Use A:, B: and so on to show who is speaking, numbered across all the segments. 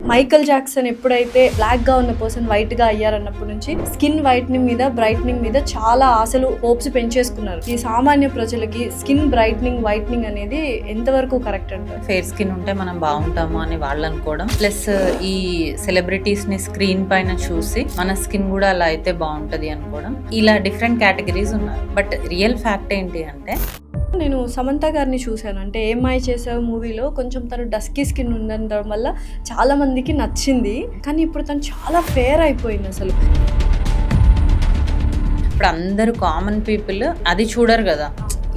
A: Michael Jackson ఎప్పుడైతే black గా ఉన్న పర్సన్ వైట్ గా అయ్యారన్నప్పటి నుంచి స్కిన్ వైట్నింగ్ మీద బ్రైట్నింగ్ మీద చాలా ఆశలు హోప్స్ పెంచేసుకున్నారు. ఈ సామాన్య ప్రజలకి స్కిన్ బ్రైట్నింగ్ వైట్నింగ్ అనేది ఎంతవరకు కరెక్ట్ అంటారు?
B: ఫేర్ స్కిన్ ఉంటే మనం బాగుంటాము అని వాళ్ళు అనుకోవడం, ప్లస్ ఈ సెలబ్రిటీస్ ని స్క్రీన్ పైన చూసి మన స్కిన్ కూడా అలా అయితే బాగుంటది అనుకోవడం, ఇలా డిఫరెంట్ కేటగిరీస్ ఉన్నారు. బట్ రియల్ ఫ్యాక్ట్ ఏంటి అంటే,
A: నేను సమంత గారిని చూశాను. అంటే ఏమై చేసావు మూవీలో కొంచెం తను డస్కీ స్కిన్ ఉండడం వల్ల చాలా మందికి నచ్చింది. కానీ ఇప్పుడు తను చాలా ఫేర్ అయిపోయింది. అసలు
B: ఇప్పుడు అందరూ కామన్ పీపుల్ అది చూడరు కదా.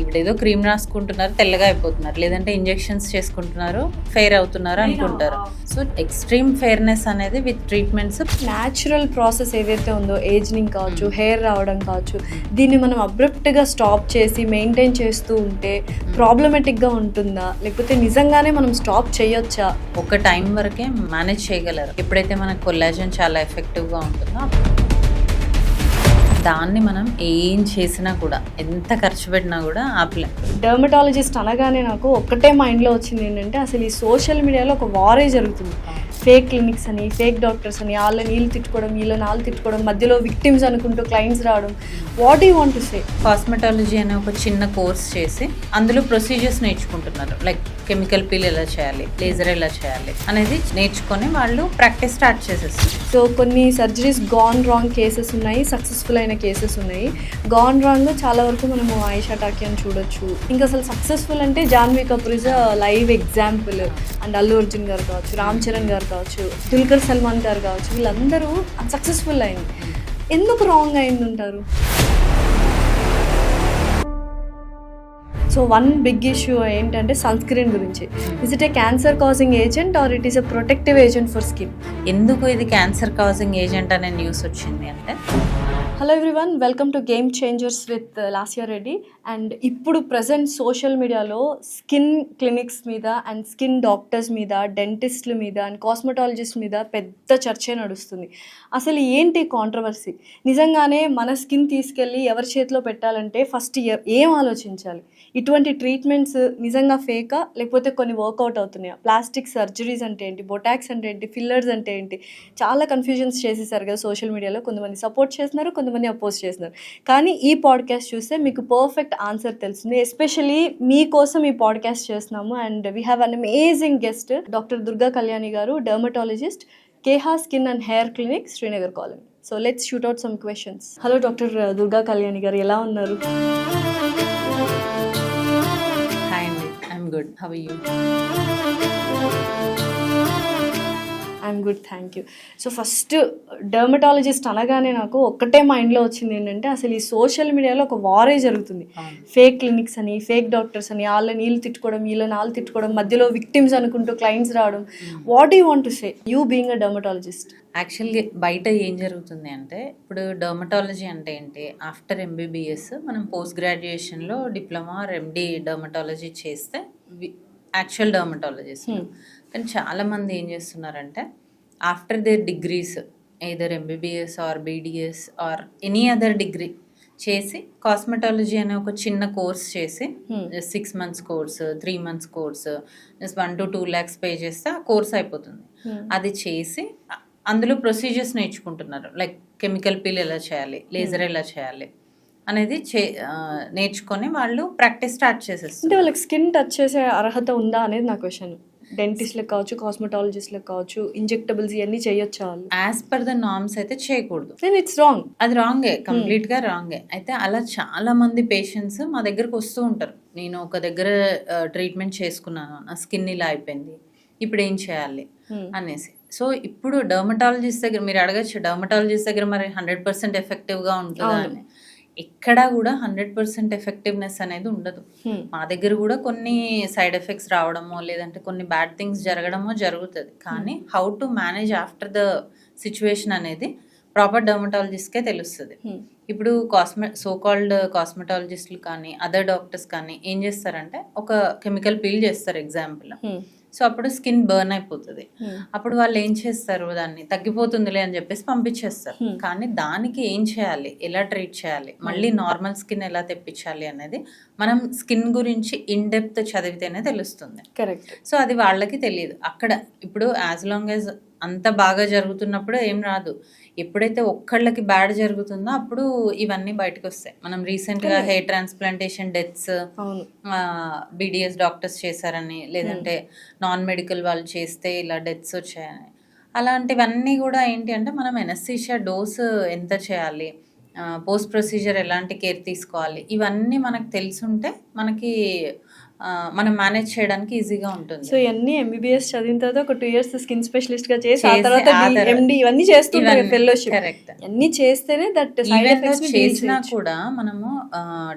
B: ఇప్పుడు ఏదో క్రీమ్ రాసుకుంటున్నారు, తెల్లగా అయిపోతున్నారు, లేదంటే ఇంజెక్షన్స్ చేసుకుంటున్నారు, ఫెయిర్ అవుతున్నారు అనుకుంటారు. సో ఎక్స్ట్రీమ్ ఫెయిర్నెస్ అనేది విత్ ట్రీట్మెంట్స్,
A: న్యాచురల్ ప్రాసెస్ ఏదైతే ఉందో ఏజింగ్ కావచ్చు, హెయిర్ రావడం కావచ్చు, దీన్ని మనం అబ్రప్ట్గా స్టాప్ చేసి మెయింటైన్ చేస్తూ ఉంటే ప్రాబ్లమేటిక్గా ఉంటుందా, లేకపోతే నిజంగానే మనం స్టాప్ చేయొచ్చా?
B: ఒక టైం వరకే మేనేజ్ చేయగలరు. ఎప్పుడైతే మనకు కొల్లాజన్ చాలా ఎఫెక్టివ్గా ఉంటుందో దాన్ని మనం ఏం చేసినా కూడా, ఎంత ఖర్చు పెట్టినా కూడా ఆపలేం.
A: డర్మటాలజిస్ట్ అనగానే నాకు ఒక్కటే మైండ్లో వచ్చింది ఏంటంటే, అసలు ఈ సోషల్ మీడియాలో ఒక వారే జరుగుతుంది. ఫేక్ క్లినిక్స్ అని, ఫేక్ డాక్టర్స్ అని, వాళ్ళని వీళ్ళు తిట్టుకోవడం, వీళ్ళని వాళ్ళు తిట్టుకోవడం, మధ్యలో విక్టిమ్స్ అనుకుంటూ క్లయింట్స్ రావడం. What you want to say?
B: Cosmetology అనే ఒక చిన్న కోర్స్ చేసి అందులో ప్రొసీజర్స్ నేర్చుకుంటున్నారు. లైక్ కెమికల్ పీల్ ఎలా చేయాలి, లేజర్ ఎలా చేయాలి అనేది నేర్చుకొని వాళ్ళు ప్రాక్టీస్ స్టార్ట్ చేసేస్తారు.
A: సో కొన్ని సర్జరీస్ గాన్ రాంగ్ కేసెస్ ఉన్నాయి, సక్సెస్ఫుల్ అయిన కేసెస్ ఉన్నాయి. గాన్ రాంగ్ చాలా వరకు మనము ఆయిషా టాకీ అని చూడొచ్చు. ఇంకా అసలు సక్సెస్ఫుల్ అంటే Janhvi Kapoor is a live example. And Allu Arjun గారు కావచ్చు, రామ్ చరణ్ గారు కావచ్చు, దుల్కర్ సల్మాన్ గారు కావచ్చు, వీళ్ళందరూ సక్సెస్ఫుల్ అయింది. ఎందుకు రాంగ్ అయింది అంటారు? సో వన్ బిగ్ ఇష్యూ ఏంటంటే సన్ స్క్రీన్ గురించి. Is it a cancer causing agent or it is a protective agent for skin?
B: ఎందుకు ఇది క్యాన్సర్ కాజింగ్ ఏజెంట్ అనే న్యూస్ వచ్చింది అంటే,
A: hello everyone, welcome to game changers with Lasya Reddy. And ఇప్పుడు present social మీడియాలో skin clinics మీద and skin doctors మీద, డెంటిస్ట్ల మీద అండ్ కాస్మెటాలజిస్ట్ మీద పెద్ద చర్చే నడుస్తుంది. అసలు ఏంటి కాంట్రవర్సీ? నిజంగానే మన స్కిన్ తీసుకెళ్ళి ఎవరి చేతిలో పెట్టాలంటే ఫస్ట్ ఏం ఆలోచించాలి? ఇటువంటి ట్రీట్మెంట్స్ నిజంగా ఫేకా, లేకపోతే కొన్ని వర్కౌట్ అవుతున్నాయా? ప్లాస్టిక్ సర్జరీస్ అంటే ఏంటి, బొటాక్స్ అంటే ఏంటి, ఫిల్లర్స్ అంటే ఏంటి, చాలా కన్ఫ్యూజన్స్ చేసేసారు కదా సోషల్ మీడియాలో. కొంతమంది సపోర్ట్ చేస్తున్నారు, కొంతమంది అపోజ్ చేస్తున్నారు. కానీ ఈ పాడ్కాస్ట్ చూస్తే మీకు పర్ఫెక్ట్ ఆన్సర్ తెలుస్తుంది. ఎస్పెషలీ మీకోసం ఈ పాడ్కాస్ట్ చేస్తున్నాము. And we have an amazing guest, doctor Durga Kalyani garu, dermatologist, Keha skin and hair clinic, Srinagar colony. So let's shoot out some questions. Hello doctor Durga Kalyani garu, ఎలా ఉన్నారు?
B: హాయ్ అండి, I'm good, how are you?
A: I'm good, thank you. So first dermatologist అనగానే నాకు ఒక్కటే మైండ్లో వచ్చింది ఏంటంటే, అసలు ఈ సోషల్ మీడియాలో ఒక వారే జరుగుతుంది. ఫేక్ క్లినిక్స్ అని, ఫేక్ డాక్టర్స్ అని, వాళ్ళని వీళ్ళు తిట్టుకోవడం, వీళ్ళని వాళ్ళు తిట్టుకోవడం, మధ్యలో విక్టిమ్స్ అనుకుంటూ క్లయింట్స్ రావడం. What you want to say, you being a dermatologist?
B: యాక్చువల్గా బయట ఏం జరుగుతుంది అంటే, ఇప్పుడు డర్మటాలజీ అంటే ఏంటి, ఆఫ్టర్ ఎంబీబీఎస్ మనం పోస్ట్ గ్రాడ్యుయేషన్లో డిప్లొమా ఆర్ ఎండి డర్మటాలజీ చేస్తే యాక్చువల్ డర్మటాలజిస్ట్. కానీ చాలామంది ఏం చేస్తున్నారంటే, after their degrees either MBBS or BDS or any other degree చేసి కాస్మెటాలజీ అనే ఒక చిన్న కోర్స్ చేసి 6 months course, 3 months course, just 1 to 2 lakhs pay చేస్తే ఆ కోర్స్ అయిపోతుంది. అది చేసి అందులో ప్రొసీజర్స్ నేర్చుకుంటున్నారు. లైక్ కెమికల్ పీల్ ఎలా చేయాలి, లేజర్ ఎలా చేయాలి అనేది నేర్చుకొని వాళ్ళు ప్రాక్టీస్ స్టార్ట్ చేసేస్తారు.
A: అంటే వాళ్ళకి స్కిన్ టచ్ చేసే అర్హత ఉందా అనేది నా క్వశ్చన్. డెంటిస్ట్లకు కావచ్చు, కాస్మెటాలజిస్ట్లకు కావచ్చు, ఇంజెక్టబుల్స్ ఇవన్నీ చేయొచ్చా వాళ్ళు?
B: యాజ్ పర్ ద నార్మ్స్ అయితే చేయకూడదు.
A: Then it's wrong.
B: అది రాంగే, కంప్లీట్గా రాంగే. అయితే అలా చాలా మంది పేషెంట్స్ మా దగ్గరకు వస్తూ ఉంటారు. నేను ఒక దగ్గర ట్రీట్మెంట్ చేసుకున్నాను, నా స్కిన్ ఇలా అయిపోయింది, ఇప్పుడు ఏం చేయాలి అనేసి. సో ఇప్పుడు డర్మటాలజిస్ట్ దగ్గర మీరు అడగచ్చు, డర్మటాలజిస్ట్ దగ్గర మరి 100% ఎఫెక్టివ్గా ఉంటుందా అని. ఎక్కడా కూడా 100% ఎఫెక్టివ్నెస్ అనేది ఉండదు. మా దగ్గర కూడా కొన్ని సైడ్ ఎఫెక్ట్స్ రావడమో, లేదంటే కొన్ని బ్యాడ్ థింగ్స్ జరగడమో జరుగుతుంది. కానీ how to manage after the situation అనేది ప్రాపర్ డర్మటాలజిస్ట్కే తెలుస్తుంది. ఇప్పుడు సో కాల్డ్ కాస్మెటాలజిస్టులు కానీ అదర్ డాక్టర్స్ కానీ ఏం చేస్తారంటే, ఒక కెమికల్ పీల్ చేస్తారు ఎగ్జాంపుల్. సో అప్పుడు స్కిన్ బర్న్ అయిపోతుంది. అప్పుడు వాళ్ళు ఏం చేస్తారు, దాన్ని తగ్గిపోతుందిలే అని చెప్పేసి పంపించేస్తారు. కానీ దానికి ఏం చేయాలి, ఎలా ట్రీట్ చేయాలి, మళ్ళీ నార్మల్ స్కిన్ ఎలా తెప్పించాలి అనేది మనం స్కిన్ గురించి ఇన్ డెప్త్ చదివితేనే తెలుస్తుంది.
A: కరెక్ట్.
B: సో అది వాళ్ళకి తెలియదు. అక్కడ ఇప్పుడు యాజ్ లాంగ్ యాజ్ అంత బాగా జరుగుతున్నప్పుడు ఏం రాదు. ఎప్పుడైతే ఒక్కళ్ళకి బ్యాడ్ జరుగుతుందో అప్పుడు ఇవన్నీ బయటకొస్తాయి. మనం రీసెంట్‌గా హెయిర్ ట్రాన్స్‌ప్లాంటేషన్ డెత్స్
A: అవును.
B: బీడీఎస్ డాక్టర్స్ చేశారని, లేదంటే నాన్ మెడికల్ వాళ్ళు చేస్తే ఇలా డెత్స్ వచ్చాయని. అలాంటివన్నీ గూడా ఏంటి అంటే మనం ఎనస్థీషియా డోస్ ఎంత చేయాలి? పోస్ట్ ప్రొసీజర్ ఎలాంటి కేర్ తీసుకోవాలి? ఇవన్నీ మనకు తెలిసుంటే మనకి మనం మేనేజ్ చేయడానికి ఈజీగా ఉంటుంది.
A: సో ఇవన్నీ ఎంబీబీఎస్ చదివిన తర్వాత ఒక 2 ఇయర్స్ స్కిన్ స్పెషలిస్ట్‌గా చేసి ఆ
B: చేసి
A: తర్వాత
B: ఆ తర్వాత
A: ఎండీ ఇవన్నీ చేస్తుంటారు
B: ఇవన్నీ
A: ఫెలోషిప్.
B: కరెక్ట్.
A: అన్నీ చేస్తేనే దట్ సైడ్
B: ఈవెన్ దో
A: ఎఫెక్ట్స్‌ని డీల్
B: చేసినా
A: చేయొచ్చు.
B: కూడా మనము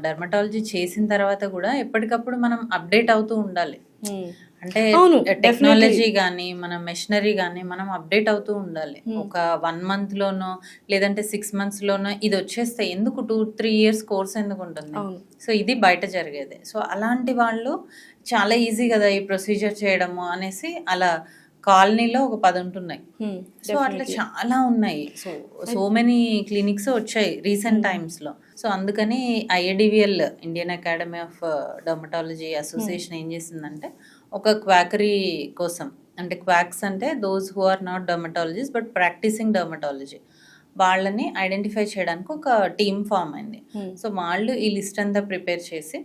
B: డెర్మటాలజీ చేసిన తర్వాత కూడా ఎప్పటికప్పుడు మనం అప్డేట్ అవుతూ ఉండాలి.
A: హ్మ్.
B: అంటే
A: అవును.
B: టెక్నాలజీ గానీ, మన మెషినరీ గానీ మనం అప్డేట్ అవుతూ ఉండాలి. ఒక 1 మంత్‌లోనో లేదంటే 6 మంత్స్‌లోనో ఇదొచ్చేస్తాయి. ఎందుకు 2, 3 ఇయర్స్ కోర్స్ ఎందుకుంటుంది?
A: అవును.
B: సో ఇది బయట జరిగేదే. సో అలాంటి వాళ్ళు చాలా ఈజీ గదా! ఈ ప్రొసీజర్ చేయడము అనేసి అలా కాలనీలో ఒక 10 ఉంటున్నాయి.
A: హ్మ్.
B: సో అట్లా చాలా ఉన్నాయి. సో మెనీ క్లినిక్స్ వచ్చాయి రీసెంట్ టైమ్స్‌లో. సో అందుకని IADVL Indian academy of dermatology association ఏం చేసిందంటే ఒక క్వాకరీ కోసం, అంటే క్వాక్స్ అంటే those who are not dermatologist but practising dermatology, వాళ్ళని ఐడెంటిఫై చేయడానికి ఒక టీమ్ ఫామ్ అయింది. సో వాళ్ళు ఈ లిస్ట్ అంతా ప్రిపేర్ చేసి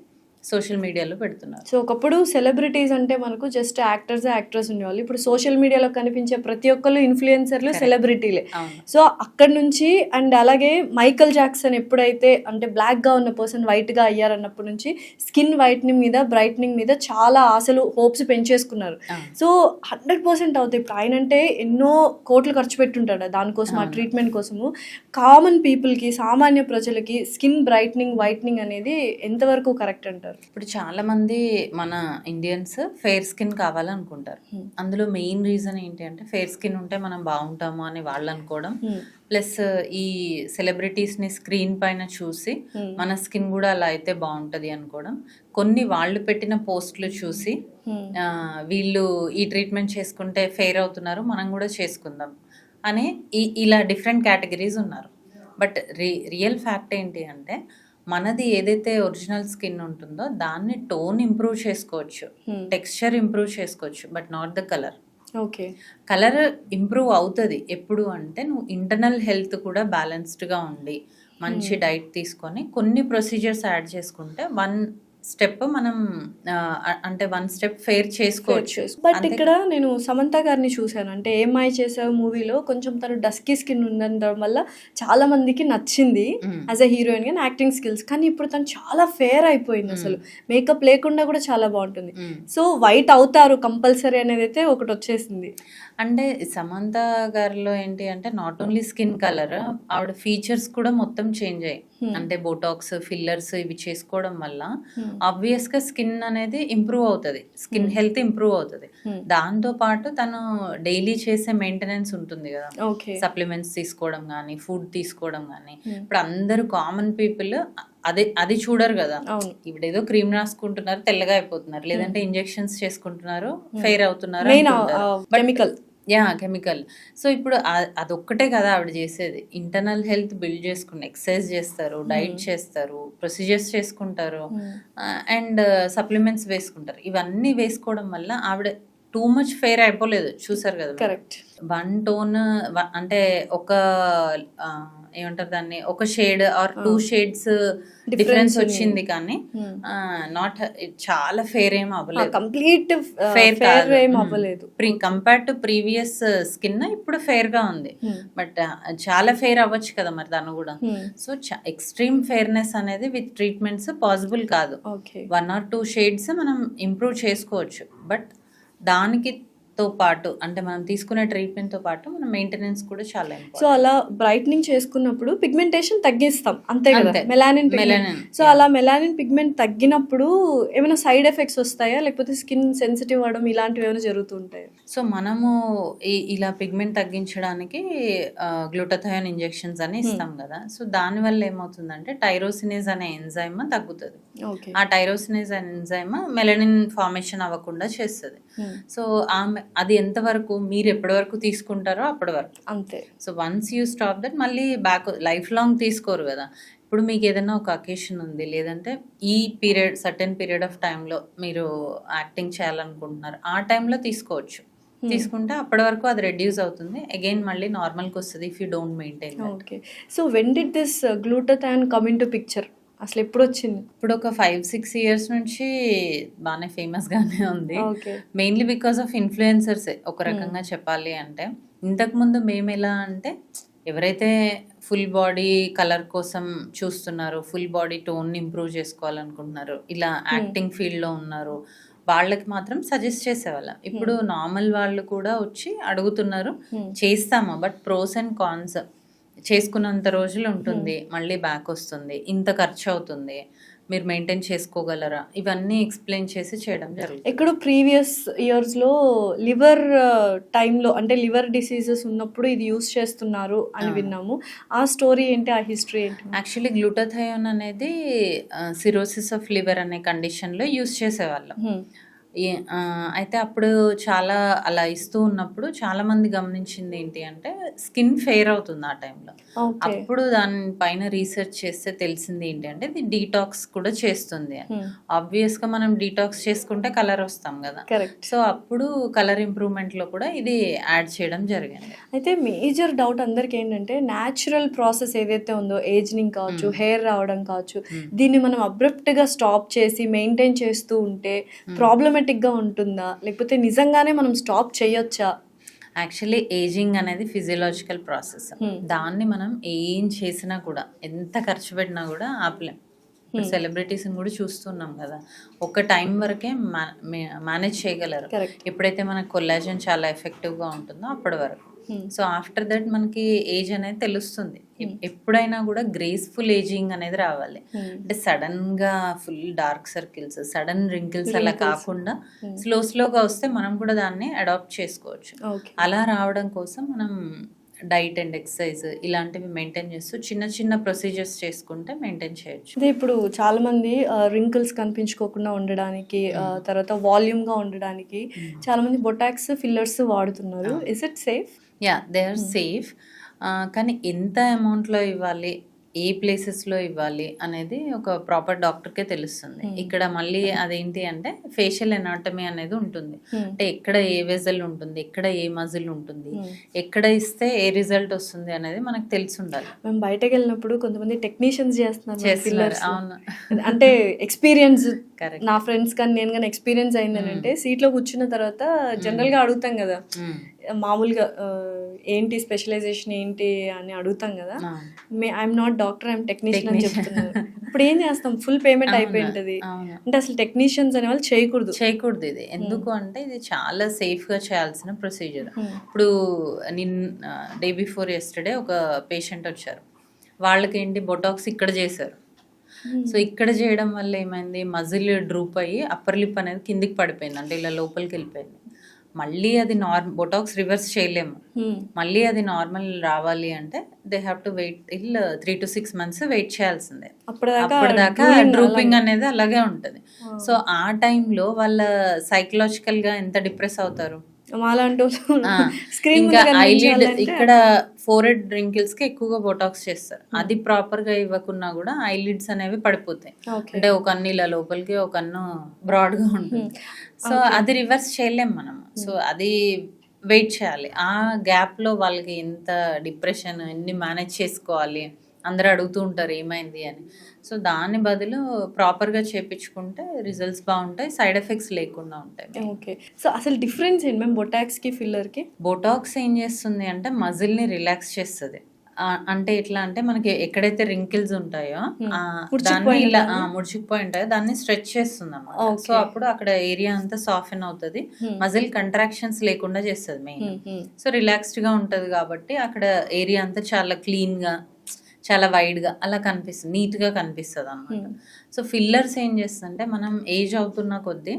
B: సోషల్ మీడియాలో పెడుతున్నారు.
A: సో ఒకప్పుడు సెలబ్రిటీస్ అంటే మనకు జస్ట్ యాక్టర్స్ ఉండేవాళ్ళు. ఇప్పుడు సోషల్ మీడియాలో కనిపించే ప్రతి ఒక్కళ్ళు ఇన్ఫ్లుయెన్సర్లు, సెలబ్రిటీలే.
B: అవును.
A: సో అక్కడి నుంచి అండ్ అలాగే మైకల్ జాక్సన్ ఎప్పుడైతే అంటే బ్లాక్‌గా ఉన్న పర్సన్ వైట్‌గా అయ్యారన్నప్పటి నుంచి స్కిన్ వైట్నింగ్ మీద, బ్రైట్నింగ్ మీద చాలా ఆశలు, హోప్స్ పెంచేసుకున్నారు. సో 100% అవుతాయి. ఇప్పుడు ఆయన అంటే ఎన్నో కోట్లు ఖర్చు పెట్టుంటాడు దానికోసం, ఆ ట్రీట్మెంట్ కోసము. కామన్ పీపుల్‌కి, సామాన్య ప్రజలకి స్కిన్ బ్రైట్నింగ్, వైట్నింగ్ అనేది ఎంతవరకు కరెక్ట్ అంటారు?
B: ఇప్పుడు చాలా మంది మన ఇండియన్స్ ఫెయిర్ స్కిన్ కావాలనుకుంటారు. అందులో మెయిన్ రీజన్ ఏంటి అంటే ఫెయిర్ స్కిన్ ఉంటే మనం బాగుంటాము అని వాళ్ళు అనుకోవడం, ప్లస్ ఈ సెలబ్రిటీస్ని స్క్రీన్ పైన చూసి మన స్కిన్ కూడా అలా అయితే బాగుంటుంది అనుకోవడం, కొన్ని వాళ్ళు పెట్టిన పోస్టులు చూసి వీళ్ళు ఈ ట్రీట్మెంట్ చేసుకుంటే ఫెయిర్ అవుతున్నారు, మనం కూడా చేసుకుందాం అని ఇలా డిఫరెంట్ కేటగిరీస్ ఉన్నారు. బట్ రియల్ ఫ్యాక్ట్ ఏంటి అంటే మనది ఏదైతే ఒరిజినల్ స్కిన్ ఉంటుందో దాన్ని టోన్ ఇంప్రూవ్ చేసుకోవచ్చు, టెక్స్చర్ ఇంప్రూవ్ చేసుకోవచ్చు, but not the colour.
A: Okay.
B: Colour improve అవుతుంది ఎప్పుడు అంటే నువ్వు ఇంటర్నల్ హెల్త్ కూడా బ్యాలెన్స్డ్గా ఉండి మంచి డైట్ తీసుకొని కొన్ని ప్రొసీజర్స్ యాడ్ చేసుకుంటే 1 స్టెప్ మనం అంటే 1 స్టెప్ ఫెయిర్ చేసుకోవచ్చు.
A: బట్ ఇక్కడ నేను సమంత గారిని చూశాను. అంటే ఏమై చేసావు మూవీలో కొంచెం తను డస్కీ స్కిన్ ఉండడం వల్ల చాలా మందికి నచ్చింది యాజ్ అ హీరోయిన్ గా, యాక్టింగ్ స్కిల్స్. కానీ ఇప్పుడు తను చాలా ఫేర్ అయిపోయింది, అసలు మేకప్ లేకుండా కూడా చాలా బాగుంటుంది. సో వైట్ అవుతారు కంపల్సరీ అనేది అయితే ఒకటి వచ్చేసింది.
B: అంటే సమంత గారిలో ఏంటి అంటే నాట్ ఓన్లీ స్కిన్ కలర్, ఆవిడ ఫీచర్స్ కూడా మొత్తం చేంజ్ అయ్యాయి. అంటే బోటాక్స్, ఫిల్లర్స్ ఇవి చేసుకోవడం వల్ల ఆబ్వియస్ గా స్కిన్ అనేది ఇంప్రూవ్ అవుతుంది, స్కిన్ హెల్త్ ఇంప్రూవ్ అవుతుంది. దాంతో పాటు తను డైలీ చేసే మెయింటెనెన్స్ ఉంటుంది కదా, సప్లిమెంట్స్ తీసుకోవడం కానీ, ఫుడ్ తీసుకోవడం కానీ. ఇప్పుడు అందరూ కామన్ పీపుల్ అది చూడరు కదా, ఇప్పుడు ఏదో క్రీమ్ రాసుకుంటున్నారు తెల్లగా అయిపోతున్నారు, లేదంటే ఇంజెక్షన్స్ చేసుకుంటున్నారు ఫెయిర్ అవుతున్నారు, కెమికల్. సో ఇప్పుడు అదొక్కటే కదా ఆవిడ చేసేది. ఇంటర్నల్ హెల్త్ బిల్డ్ చేసుకుని ఎక్సర్సైజ్ చేస్తారు, డైట్ చేస్తారు, ప్రొసీజర్స్ చేసుకుంటారు, అండ్ సప్లిమెంట్స్ వేసుకుంటారు. ఇవన్నీ వేసుకోవడం వల్ల ఆవిడ టూ మచ్ ఫెయిర్ అయిపోలేదు, చూసారు కదా.
A: కరెక్ట్.
B: 1 టోన్ అంటే ఒక ఏమంటారు దాన్ని, ఒక షేడ్ ఆర్ 2 షేడ్స్ డిఫరెన్స్ వచ్చింది, కానీ నాట్ చాలా ఫెయిర్ ఏం అవ్వలేదు,
A: కంప్లీట్ ఫెయిర్ ఏం అవ్వలేదు.
B: కంపేర్ టు ప్రీవియస్ స్కిన్ ఇప్పుడు ఫెయిర్ గా ఉంది, బట్ చాలా ఫెయిర్ అవ్వచ్చు కదా మరి తను కూడా. సో ఎక్స్ట్రీమ్ ఫెయిర్నెస్ అనేది విత్ ట్రీట్మెంట్స్ పాసిబుల్ కాదు. 1 or 2 షేడ్స్ మనం ఇంప్రూవ్ చేసుకోవచ్చు, బట్ దానికి తో పాటు అంటే మనం తీసుకునే ట్రీట్మెంట్ తో పాటు మన మెయింటెనెన్స్ కూడా చాలా ఇంపార్టెంట్.
A: సో అలా బ్రైట్నింగ్ చేసుకున్నప్పుడు పిగ్మెంటేషన్ తగ్గిస్తాం అంతే కదా, మెలానిన్. సో అలా మెలానిన్ పిగ్మెంట్ తగ్గినప్పుడు ఏమైనా సైడ్ ఎఫెక్ట్స్ వస్తాయా, లేకపోతే స్కిన్ సెన్సిటివ్ అవడం ఇలాంటివి ఏమైనా జరుగుతూ ఉంటాయా?
B: సో మనము ఇలా పిగ్మెంట్ తగ్గించడానికి గ్లూటాథయోన్ ఇంజెక్షన్స్ అని ఇస్తాం కదా. సో దానివల్ల ఏమవుతుందంటే టైరోసినేజ్ అనే ఎంజైమ్ తగ్గుతుంది. ఆ టైరోసినేజ్ అనే ఎంజైమ్ మెలనిన్ ఫార్మేషన్ అవ్వకుండా చేస్తుంది. సో అది ఎంతవరకు మీరు ఎప్పటి వరకు తీసుకుంటారో అప్పటి వరకు
A: అంతే.
B: So once you stop that మళ్ళీ బ్యాక్ లైఫ్ లాంగ్ తీసుకోరు కదా. ఇప్పుడు మీకు ఏదైనా ఒక అకేషన్ ఉంది, లేదంటే ఈ సర్టెన్ పీరియడ్ ఆఫ్ టైంలో మీరు యాక్టింగ్ చేయాలనుకుంటున్నారు, ఆ టైంలో తీసుకోవచ్చు. తీసుకుంటే అప్పటి వరకు అది రెడ్యూస్ అవుతుంది, అగైన్ మళ్ళీ నార్మల్కి వస్తుంది if you don't maintain.
A: Okay. So when did this glutathione come in to picture? అసలు ఎప్పుడు వచ్చింది?
B: ఇప్పుడు ఒక 5-6 ఇయర్స్ నుంచి బాగానే ఫేమస్గానే ఉంది.
A: ఓకే.
B: మెయిన్లీ బికాస్ ఆఫ్ ఇన్ఫ్లుయెన్సర్సే ఒక రకంగా చెప్పాలి అంటే. ఇంతకుముందు మేము ఎలా అంటే ఎవరైతే ఫుల్ బాడీ కలర్ కోసం చూస్తున్నారు, ఫుల్ బాడీ టోన్ ఇంప్రూవ్ చేసుకోవాలనుకుంటున్నారు, ఇలా యాక్టింగ్ ఫీల్డ్లో ఉన్నారు, వాళ్ళకి మాత్రం సజెస్ట్ చేసేవాళ్ళం. ఇప్పుడు నార్మల్ వాళ్ళు కూడా వచ్చి అడుగుతున్నారు, చేస్తాము, బట్ ప్రోస్ అండ్ కాన్స్, చేసుకున్నంత రోజులు ఉంటుంది, మళ్ళీ బ్యాక్ వస్తుంది, ఇంత ఖర్చు అవుతుంది, మీరు మెయింటైన్ చేసుకోగలరా, ఇవన్నీ ఎక్స్ప్లెయిన్ చేసి చేయడం జరుగుతుంది.
A: ఎక్కడో ప్రీవియస్ ఇయర్స్లో లివర్ టైంలో అంటే లివర్ డిసీజెస్ ఉన్నప్పుడు ఇది యూస్ చేస్తున్నారు అని విన్నాము. ఆ స్టోరీ ఏంటి, ఆ హిస్టరీ ఏంటి?
B: యాక్చువల్లీ గ్లూటాథయోన్ అనేది సిరోసిస్ ఆఫ్ లివర్ అనే కండిషన్లో యూస్ చేసేవాళ్ళం. అయితే అప్పుడు చాలా అలా ఇస్తూ ఉన్నప్పుడు చాలా మంది గమనించింది ఏంటి అంటే స్కిన్ ఫెయిర్ అవుతుంది ఆ టైంలో. అప్పుడు దానిపైన రీసెర్చ్ చేస్తే తెలిసింది ఏంటి అంటే ఇది డీటాక్స్ కూడా చేస్తుంది అని. ఆబ్వియస్ గా మనం డీటాక్స్ చేసుకుంటే కలర్ వస్తాం కదా, సో అప్పుడు కలర్ ఇంప్రూవ్మెంట్ లో కూడా ఇది యాడ్ చేయడం జరిగింది.
A: అయితే మేజర్ డౌట్ అందరికి ఏంటంటే న్యాచురల్ ప్రాసెస్ ఏదైతే ఉందో, ఏజింగ్ కావచ్చు, హెయిర్ రావడం కావచ్చు, దీన్ని మనం అబ్రప్ట్ గా స్టాప్ చేసి మెయింటైన్ చేస్తూ ఉంటే ప్రాబ్లమేటిక్ గా ఉంటుందా, లేకపోతే నిజంగానే మనం స్టాప్ చేయొచ్చా?
B: యాక్చువల్లీ ఏజింగ్ అనేది ఫిజియలాజికల్ ప్రాసెస్. దాన్ని మనం ఏం చేసినా కూడా, ఎంత ఖర్చు పెట్టినా కూడా ఆపలేం. ఇప్పుడు సెలబ్రిటీస్ని కూడా చూస్తున్నాం కదా, ఒక టైం వరకే మేనేజ్ చేయగలరు. ఎప్పుడైతే మనకు కొల్లాజన్ చాలా ఎఫెక్టివ్గా ఉంటుందో అప్పటి వరకు. సో ఆఫ్టర్ దట్ మనకి ఏజ్ అనేది తెలుస్తుంది. ఎప్పుడైనా కూడా గ్రేస్ఫుల్ ఏజింగ్ అనేది రావాలి. అంటే సడన్ గా full dark circles, sudden wrinkles అలా కాకుండా స్లోగా వస్తే మనం కూడా దాన్ని అడాప్ట్ చేసుకోవచ్చు. అలా రావడం కోసం మనం డైట్ అండ్ ఎక్సర్సైజ్ ఇలాంటివి మెయింటైన్ చేస్తూ చిన్న చిన్న ప్రొసీజర్స్ చేసుకుంటే మెయింటైన్ చేయొచ్చు.
A: అదే ఇప్పుడు చాలా మంది రింకిల్స్ కనిపించుకోకుండా ఉండడానికి, తర్వాత వాల్యూమ్ గా ఉండడానికి చాలా మంది బొటాక్స్, ఫిల్లర్స్ వాడుతున్నారు. Is it safe?
B: Yeah, they are safe. కానీ ఎంత అమౌంట్లో ఇవ్వాలి, ఏ ప్లేసెస్లో ఇవ్వాలి అనేది ఒక ప్రాపర్ డాక్టర్కే తెలుస్తుంది. ఇక్కడ మళ్ళీ అదేంటి అంటే ఫేషియల్ ఎనాటమీ అనేది ఉంటుంది. అంటే ఎక్కడ ఏ వెజల్ ఉంటుంది, ఎక్కడ ఏ మజిల్ ఉంటుంది, ఎక్కడ ఇస్తే ఏ రిజల్ట్ వస్తుంది అనేది మనకు తెలిసి ఉండాలి.
A: మేము బయటకు వెళ్ళినప్పుడు కొంతమంది టెక్నీషియన్స్ చేస్తున్నారు.
B: అవును,
A: అంటే ఎక్స్పీరియన్స్, నా ఫ్రెండ్స్ కానీ నేను కానీ ఎక్స్పీరియన్స్ అయిందని అంటే సీట్లో కూర్చున్న తర్వాత జనరల్ గా అడుగుతాం కదా, మామూలుగా ఏంటి స్పెషలైజేషన్ ఏంటి అని అడుగుతాం కదా, I'm not doctor, I'm technician అని చెప్తున్నారు. ఇప్పుడు ఏం చేస్తాం, ఫుల్ పేమెంట్ అయిపోయింటది. అంటే అసలు టెక్నీషియన్స్ అనే వాళ్ళు చేయకూడదు
B: ఇది. ఎందుకు అంటే ఇది చాలా సేఫ్ గా చేయాల్సిన ప్రొసీజర్. ఇప్పుడు డే బిఫోర్ యెస్టర్డే ఒక పేషెంట్ వచ్చారు, వాళ్ళకి ఏంటి బొటాక్స్ ఇక్కడ చేశారు. సో ఇక్కడ చేయడం వల్ల ఏమైంది, మజిల్ డ్రూప్ అయ్యి అప్పర్ లిప్ అనేది కిందికి పడిపోయింది, అంటే ఇలా లోపలికి వెళ్ళిపోయింది. మళ్ళీ అది బొటాక్స్ రివర్స్ చేయలేము. మళ్ళీ అది నార్మల్ రావాలి అంటే they have to wait till 3 to 6 months wait చేయాల్సిందే. అప్పటిదాకా డ్రూపింగ్ అనేది అలాగే ఉంటుంది. సో ఆ టైంలో వాళ్ళ సైకలాజికల్ గా ఎంత డిప్రెస్ అవుతారు. ఇంకా ఐలిడ్ ఇక్కడ ఫోరెడ్ రింకిల్స్ కి ఎక్కువగా బొటాక్స్ చేస్తారు. అది ప్రాపర్ గా ఇవ్వకున్నా కూడా ఐలిడ్స్ అనేవి పడిపోతాయి. అంటే ఒక కన్ను ఇలా లోపలికి, ఒక కన్ను బ్రాడ్ గా ఉంటుంది. సో అది రివర్స్ చేయలేం మనం. సో అది వెయిట్ చేయాలి. ఆ గ్యాప్ లో వాళ్ళకి ఎంత డిప్రెషన్, ఎన్ని మేనేజ్ చేసుకోవాలి, అందరూ అడుగుతూ ఉంటారు ఏమైంది అని. సో దాని బదులు ప్రాపర్గా చేయించుకుంటే రిజల్ట్స్ బాగుంటాయి, సైడ్ ఎఫెక్ట్స్ లేకుండా ఉంటాయి.
A: ఓకే. సో అసలు డిఫరెన్స్ ఏంటి మ్యామ్ బొటాక్స్కి, ఫిల్లర్కి?
B: బొటాక్స్ ఏం చేస్తుంది అంటే మజిల్ని రిలాక్స్ చేస్తుంది. అంటే ఎట్లా అంటే మనకి ఎక్కడైతే రింకిల్స్ ఉంటాయో దాన్ని ఇలా ముడిచిపోయి ఉంటాయో దాన్ని స్ట్రెచ్ చేస్తుంది అన్నమాట. సో అప్పుడు అక్కడ ఏరియా అంతా సాఫ్ట్ అవుతుంది, మజిల్ కంట్రాక్షన్స్ లేకుండా చేస్తుంది మెయిన్. సో రిలాక్స్డ్ గా ఉంటది కాబట్టి అక్కడ ఏరియా అంతా చాలా క్లీన్ గా, చాలా వైడ్గా అలా కనిపిస్తుంది, నీట్గా కనిపిస్తుంది అన్నమాట. సో ఫిల్లర్స్ ఏం చేస్తుందంటే మనం ఏజ్ అవుతున్న కొద్దీ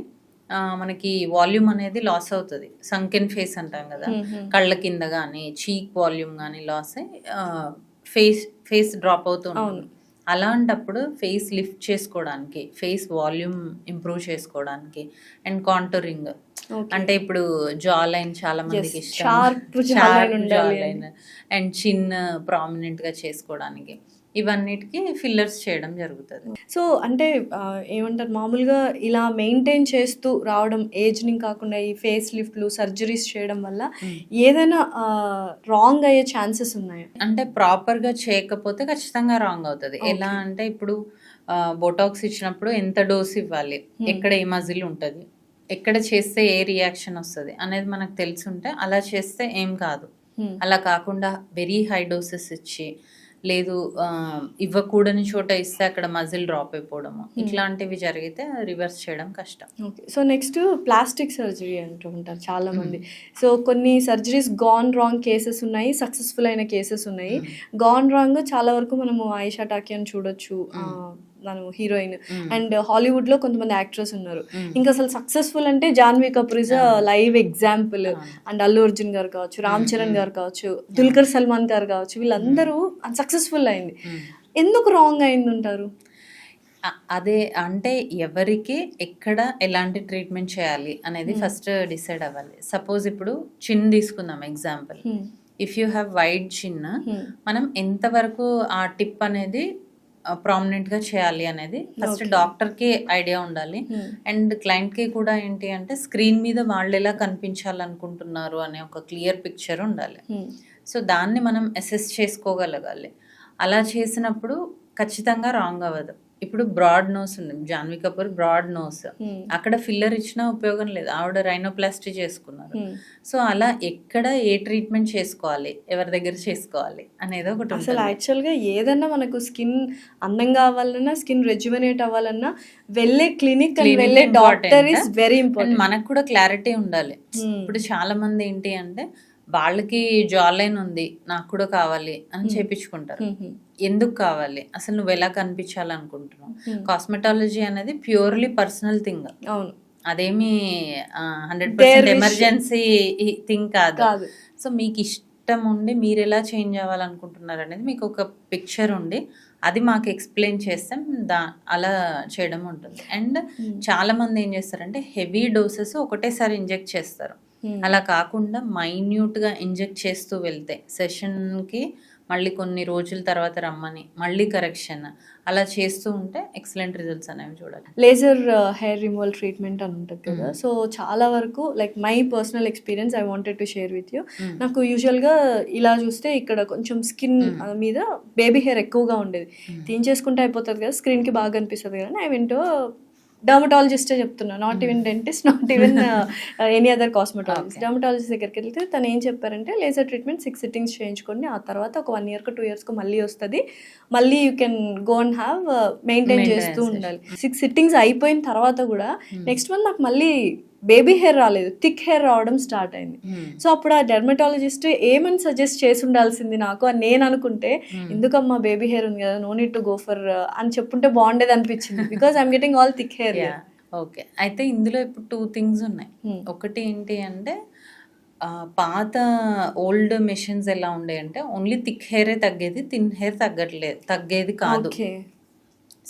B: మనకి వాల్యూమ్ అనేది లాస్ అవుతుంది. సంకెన్ ఫేస్ అంటాం కదా, కళ్ళ కింద కానీ చీక్ వాల్యూమ్ కానీ లాస్ అయ్యి ఫేస్ డ్రాప్ అవుతూ ఉంటుంది. అలాంటప్పుడు ఫేస్ లిఫ్ట్ చేసుకోవడానికి, ఫేస్ వాల్యూమ్ ఇంప్రూవ్ చేసుకోవడానికి అండ్ కాంటూరింగ్, అంటే ఇప్పుడు జా లైన్ చాలా మందికి ఇష్టం, షార్ప్ జా లైన్ అండ్ చిన్ ప్రామినెంట్ గా చేసుకోవడానికి ఇవన్నిటికి ఫిల్లర్స్ చేయడం జరుగుతుంది.
A: సో అంటే ఏమంటారు మామూలుగా ఇలా మెయింటైన్ చేస్తూ రావడం ఏజ్‌ని కాకుండా ఈ ఫేస్ లిఫ్ట్‌లు, సర్జరీస్ చేయడం వల్ల ఏదైనా రాంగ్ అయ్యే ఛాన్సెస్ ఉన్నాయా?
B: అంటే ప్రాపర్‌గా చేయకపోతే ఖచ్చితంగా రాంగ్ అవుతది. ఎలా అంటే ఇప్పుడు బోటాక్స్ ఇచ్చినప్పుడు ఎంత డోస్ ఇవ్వాలి, ఎక్కడ ఏ మజిల్ ఉంటది, ఎక్కడ చేస్తే ఏ రియాక్షన్ వస్తది అనేది మనకు తెలిసుంటే అలా చేస్తే ఏం కాదు. అలా కాకుండా వెరీ హై డోసెస్ ఇచ్చి లేదు ఇవ్వకూడని చోట ఇస్తే అక్కడ మజిల్ డ్రాప్ అయిపోవడము ఇట్లాంటివి జరిగితే రివర్స్ చేయడం కష్టం.
A: Okay. So next plastic surgery అంటూ ఉంటారు చాలామంది. సో కొన్ని సర్జరీస్ గాన్ రాంగ్ కేసెస్ ఉన్నాయి, సక్సెస్ఫుల్ అయిన కేసెస్ ఉన్నాయి. గాన్ రాంగ్ చాలా వరకు మనము ఆయిషా టాకియాని చూడొచ్చు, మనం హీరోయిన్, అండ్ హాలీవుడ్ లో కొంతమంది యాక్టర్స్ ఉన్నారు. ఇంకా అసలు సక్సెస్ఫుల్ అంటే Janhvi Kapoor is live example. And Allu Arjun గారు కావచ్చు, రామ్ చరణ్ గారు కావచ్చు, దుల్కర్ సల్మాన్ గారు కావచ్చు, వీళ్ళందరూ సక్సెస్ఫుల్ అయింది. ఎందుకు రాంగ్ అయింది అంటారు?
B: అదే అంటే ఎవరికి ఎక్కడ ఎలాంటి ట్రీట్మెంట్ చేయాలి అనేది ఫస్ట్ డిసైడ్ అవ్వాలి. సపోజ్ ఇప్పుడు చిన్ తీసుకుందాం example. If you have wide చిన్, మనం ఎంతవరకు ఆ టిప్ అనేది ప్రామినెంట్ గా చేయాలి అనేది ఫస్ట్ డాక్టర్ కి ఐడియా ఉండాలి. అండ్ క్లయింట్ కి కూడా ఏంటి అంటే స్క్రీన్ మీద వాళ్ళు ఎలా కనిపించాలనుకుంటున్నారు అనే ఒక క్లియర్ పిక్చర్ ఉండాలి. సో దాన్ని మనం అసెస్ చేసుకోగలగాలి. అలా చేసినప్పుడు ఖచ్చితంగా రాంగ్ అవ్వదు. ఇప్పుడు బ్రాడ్ నోస్ ఉంది, జాన్వీ కపూర్ బ్రాడ్ నోస్, అక్కడ ఫిల్లర్ ఇచ్చినా ఉపయోగం లేదు, ఆవిడ రైనోప్లాస్టీ చేసుకున్నారు. సో అలా ఎక్కడ ఏ ట్రీట్మెంట్ చేసుకోవాలి, ఎవరి దగ్గర చేసుకోవాలి అనేది ఒకటి.
A: అసలు యాక్చువల్గా ఏదన్నా మనకు స్కిన్ అందంగా అవ్వాలన్నా, స్కిన్ రెజ్యువనేట్ అవ్వాలన్నా వెళ్ళే క్లినిక్ అండ్ వెళ్ళే డాక్టర్ ఇస్ వెరీ ఇంపార్టెంట్.
B: మనకు కూడా క్లారిటీ ఉండాలి. ఇప్పుడు చాలా మంది ఏంటి అంటే వాళ్ళకి జాలైన్ ఉంది, నాకు కూడా కావాలి అని చేపించుకుంటారు. ఎందుకు కావాలి, అసలు నువ్వు ఎలా కనిపించాలనుకుంటున్నావు? కాస్మెటాలజీ అనేది ప్యూర్లీ పర్సనల్ థింగ్.
A: అవును,
B: అదేమి 100% ఎమర్జెన్సీ థింగ్ కాదు. సో మీకు ఇష్టం ఉండి మీరు ఎలా చేంజ్ అవ్వాలనుకుంటున్నారు అనేది మీకు ఒక పిక్చర్ ఉండి అది మాకు ఎక్స్ప్లెయిన్ చేస్తే అలా చేయడం ఉంటుంది. అండ్ చాలా మంది ఏం చేస్తారంటే హెవీ డోసెస్ ఒకటేసారి ఇంజెక్ట్ చేస్తారు. అలా కాకుండా మైన్యూట్గా ఇంజెక్ట్ చేస్తూ వెళ్తే సెషన్కి మళ్ళీ కొన్ని రోజుల తర్వాత రమ్మని మళ్ళీ కరెక్షన్ అలా చేస్తూ ఉంటే ఎక్సలెంట్ రిజల్ట్స్ అనేవి చూడాలి.
A: లేజర్ హెయిర్ రిమూవల్ ట్రీట్మెంట్ అని ఉంటుంది కదా. సో చాలా వరకు like my personal experience I wanted to share with you. నాకు యూజువల్గా ఇలా చూస్తే ఇక్కడ కొంచెం స్కిన్ మీద బేబీ హెయిర్ ఎక్కువగా ఉండేది. తీయించేసుకుంటే అయిపోతుంది కదా, స్క్రీన్కి బాగా అనిపిస్తుంది కదా. ఐ వెంట్ డర్మటాలజిస్టే చెప్తున్నా, not even dentist, not even any other cosmetologist. Dermatologist దగ్గరికి వెళ్తే తను ఏం చెప్పారంటే లేజర్ ట్రీట్మెంట్ 6 సిట్టింగ్స్ చేయించుకోండి, ఆ తర్వాత ఒక 1 year 2 years మళ్ళీ వస్తుంది, మళ్ళీ you can go and have maintain చేస్తూ ఉండాలి. 6 సిట్టింగ్స్ అయిపోయిన తర్వాత కూడా నెక్స్ట్ మంత్ నాకు మళ్ళీ బేబీ హెయిర్ రాలేదు, థిక్ హెయిర్ రావడం స్టార్ట్ అయింది. సో అప్పుడు ఆ డెర్మటాలజిస్ట్ ఏమని సజెస్ట్ చేసి ఉండాల్సింది నాకు అని నేను అనుకుంటే, ఎందుకమ్మా బేబీ హెయిర్ ఉంది కదా, no need to go for అని చెప్పుంటే బాగుండేది అనిపించింది, because I'm getting all thick hair.
B: Okay, అయితే ఇందులో ఇప్పుడు 2 things ఉన్నాయి. ఒకటి ఏంటి అంటే పాత ఓల్డ్ మెషిన్స్ ఎలా ఉండే అంటే ఓన్లీ థిక్ హెయిరే తగ్గేది, థిన్ హెయిర్ తగ్గేది కాదు.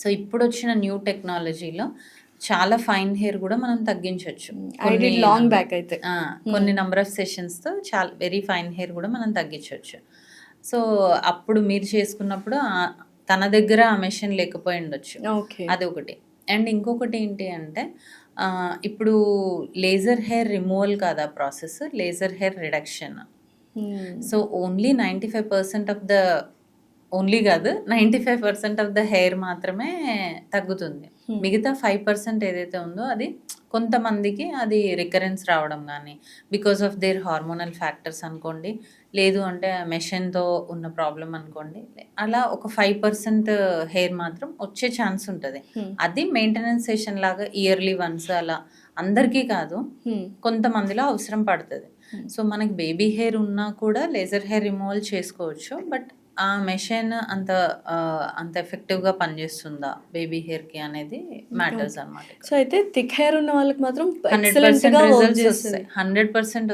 B: సో ఇప్పుడు వచ్చిన న్యూ టెక్నాలజీలో చాలా ఫైన్ హెయిర్ కూడా మనం తగ్గించవచ్చు.
A: లాంగ్ బ్యాక్ అయితే
B: కొన్ని నెంబర్ ఆఫ్ సెషన్స్తో చాలా వెరీ ఫైన్ హెయిర్ కూడా మనం తగ్గించవచ్చు. సో అప్పుడు మీరు చేసుకున్నప్పుడు తన దగ్గర ఆ మెషిన్ లేకపోయి ఉండొచ్చు, అది ఒకటి. అండ్ ఇంకొకటి ఏంటి అంటే ఇప్పుడు లేజర్ హెయిర్ రిమూవల్ కాదా process, laser hair reduction. So only 95% of the only కాదు 95% ఆఫ్ ద హెయిర్ మాత్రమే తగ్గుతుంది. మిగతా 5% ఏదైతే ఉందో అది కొంతమందికి అది రికరెన్స్ రావడం కానీ because of their hormonal factors అనుకోండి, లేదు అంటే మెషిన్తో ఉన్న ప్రాబ్లం అనుకోండి, అలా ఒక 5% హెయిర్ మాత్రం వచ్చే ఛాన్స్ ఉంటుంది. అది మెయింటెనెన్స్ సెషన్ లాగా ఇయర్లీ వన్స్, అలా అందరికీ కాదు కొంతమందిలో అవసరం పడుతుంది. సో మనకి బేబీ హెయిర్ ఉన్నా కూడా లేజర్ హెయిర్ రిమూవల్ చేసుకోవచ్చు, బట్ ఆ మెషిన్ అంత ఎఫెక్టివ్గా పనిచేస్తుందా బేబీ హెయిర్కి అనేది మ్యాటర్స్ అనమాట.
A: సో అయితే థిక్ హెయిర్ ఉన్న వాళ్ళకి మాత్రం
B: 100%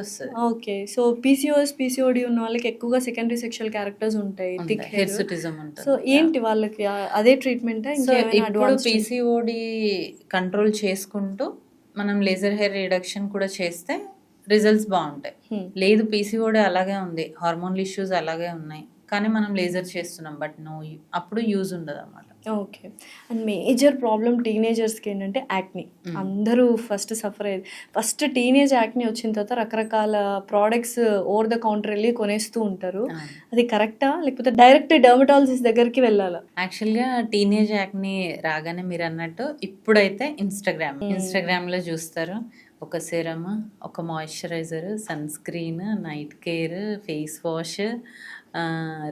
B: వస్తుంది.
A: ఓకే, సో పీసీఓఎస్ పీసీఓడి ఉన్న వాళ్ళకి ఎక్కువగా సెకండరీ సెక్షువల్ క్యారెక్టర్స్ ఉంటాయి, థిక్
B: హిర్సుటిజం ఉంటుంది.
A: సో ఏంటి వాళ్ళకి అదే ట్రీట్మెంట్?
B: ఇప్పుడు పీసీఓడి కంట్రోల్ చేసుకుంటూ మనం లేజర్ హెయిర్ రిడక్షన్ కూడా చేస్తే రిజల్ట్స్ బాగుంటాయి. లేదు పీసీఓడి అలాగే ఉంది, హార్మోనల్ ఇష్యూస్ అలాగే ఉన్నాయి, కానీ మనం లేజర్ చేస్తున్నాం, బట్ అప్పుడు యూజ్ ఉండదు అన్నమాట.
A: ఓకే. అండ్ మేజర్ ప్రాబ్లమ్ టీనేజర్స్‌కి ఏంటంటే యాక్ని. అందరూ ఫస్ట్ సఫర్ అయ్యేది. ఫస్ట్ టీనేజ్ యాక్ని వచ్చిన తర్వాత రకరకాల ప్రోడక్ట్స్ ఓవర్ ద కౌంటర్ వెళ్ళి కొనేస్తూ ఉంటారు. అది కరెక్టా? లేకపోతే డైరెక్ట్ డెర్మటాలజిస్ట్ దగ్గరికి వెళ్ళాలా?
B: యాక్చువల్గా టీనేజ్ యాక్ని రాగానే మీరు అన్నట్టు ఇప్పుడైతే ఇన్స్టాగ్రామ్లో చూస్తారు. ఒక సెరమ్, ఒక moisturizer, sunscreen, night care, face wash,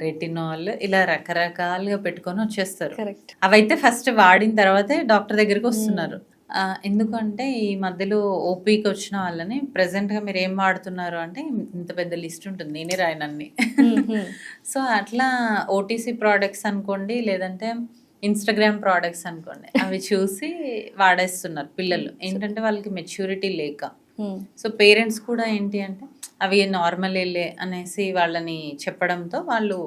B: retinol, ఇలా రకరకాలుగా పెట్టుకొని వచ్చేస్తారు.
A: కరెక్ట్.
B: అవైతే ఫస్ట్ వాడిన తర్వాతే డాక్టర్ దగ్గరికి వస్తున్నారు. ఎందుకంటే ఈ మధ్యలో ఓపీకి వచ్చిన వాళ్ళని ప్రెసెంట్గా మీరు ఏం వాడుతున్నారు అంటే ఇంత పెద్ద లిస్ట్ ఉంటుంది, నేనే రాయనన్ని. సో అట్లా ఓటీసీ ప్రోడక్ట్స్ అనుకోండి, లేదంటే ఇన్స్టాగ్రామ్ ప్రోడక్ట్స్ అనుకోండి, అవి చూసి వాడేస్తున్నారు పిల్లలు. ఏంటంటే వాళ్ళకి మెచ్యూరిటీ లేక. సో పేరెంట్స్ కూడా ఏంటి అంటే అవి నార్మల్ అనేసి వాళ్ళని చెప్పడంతో వాళ్ళు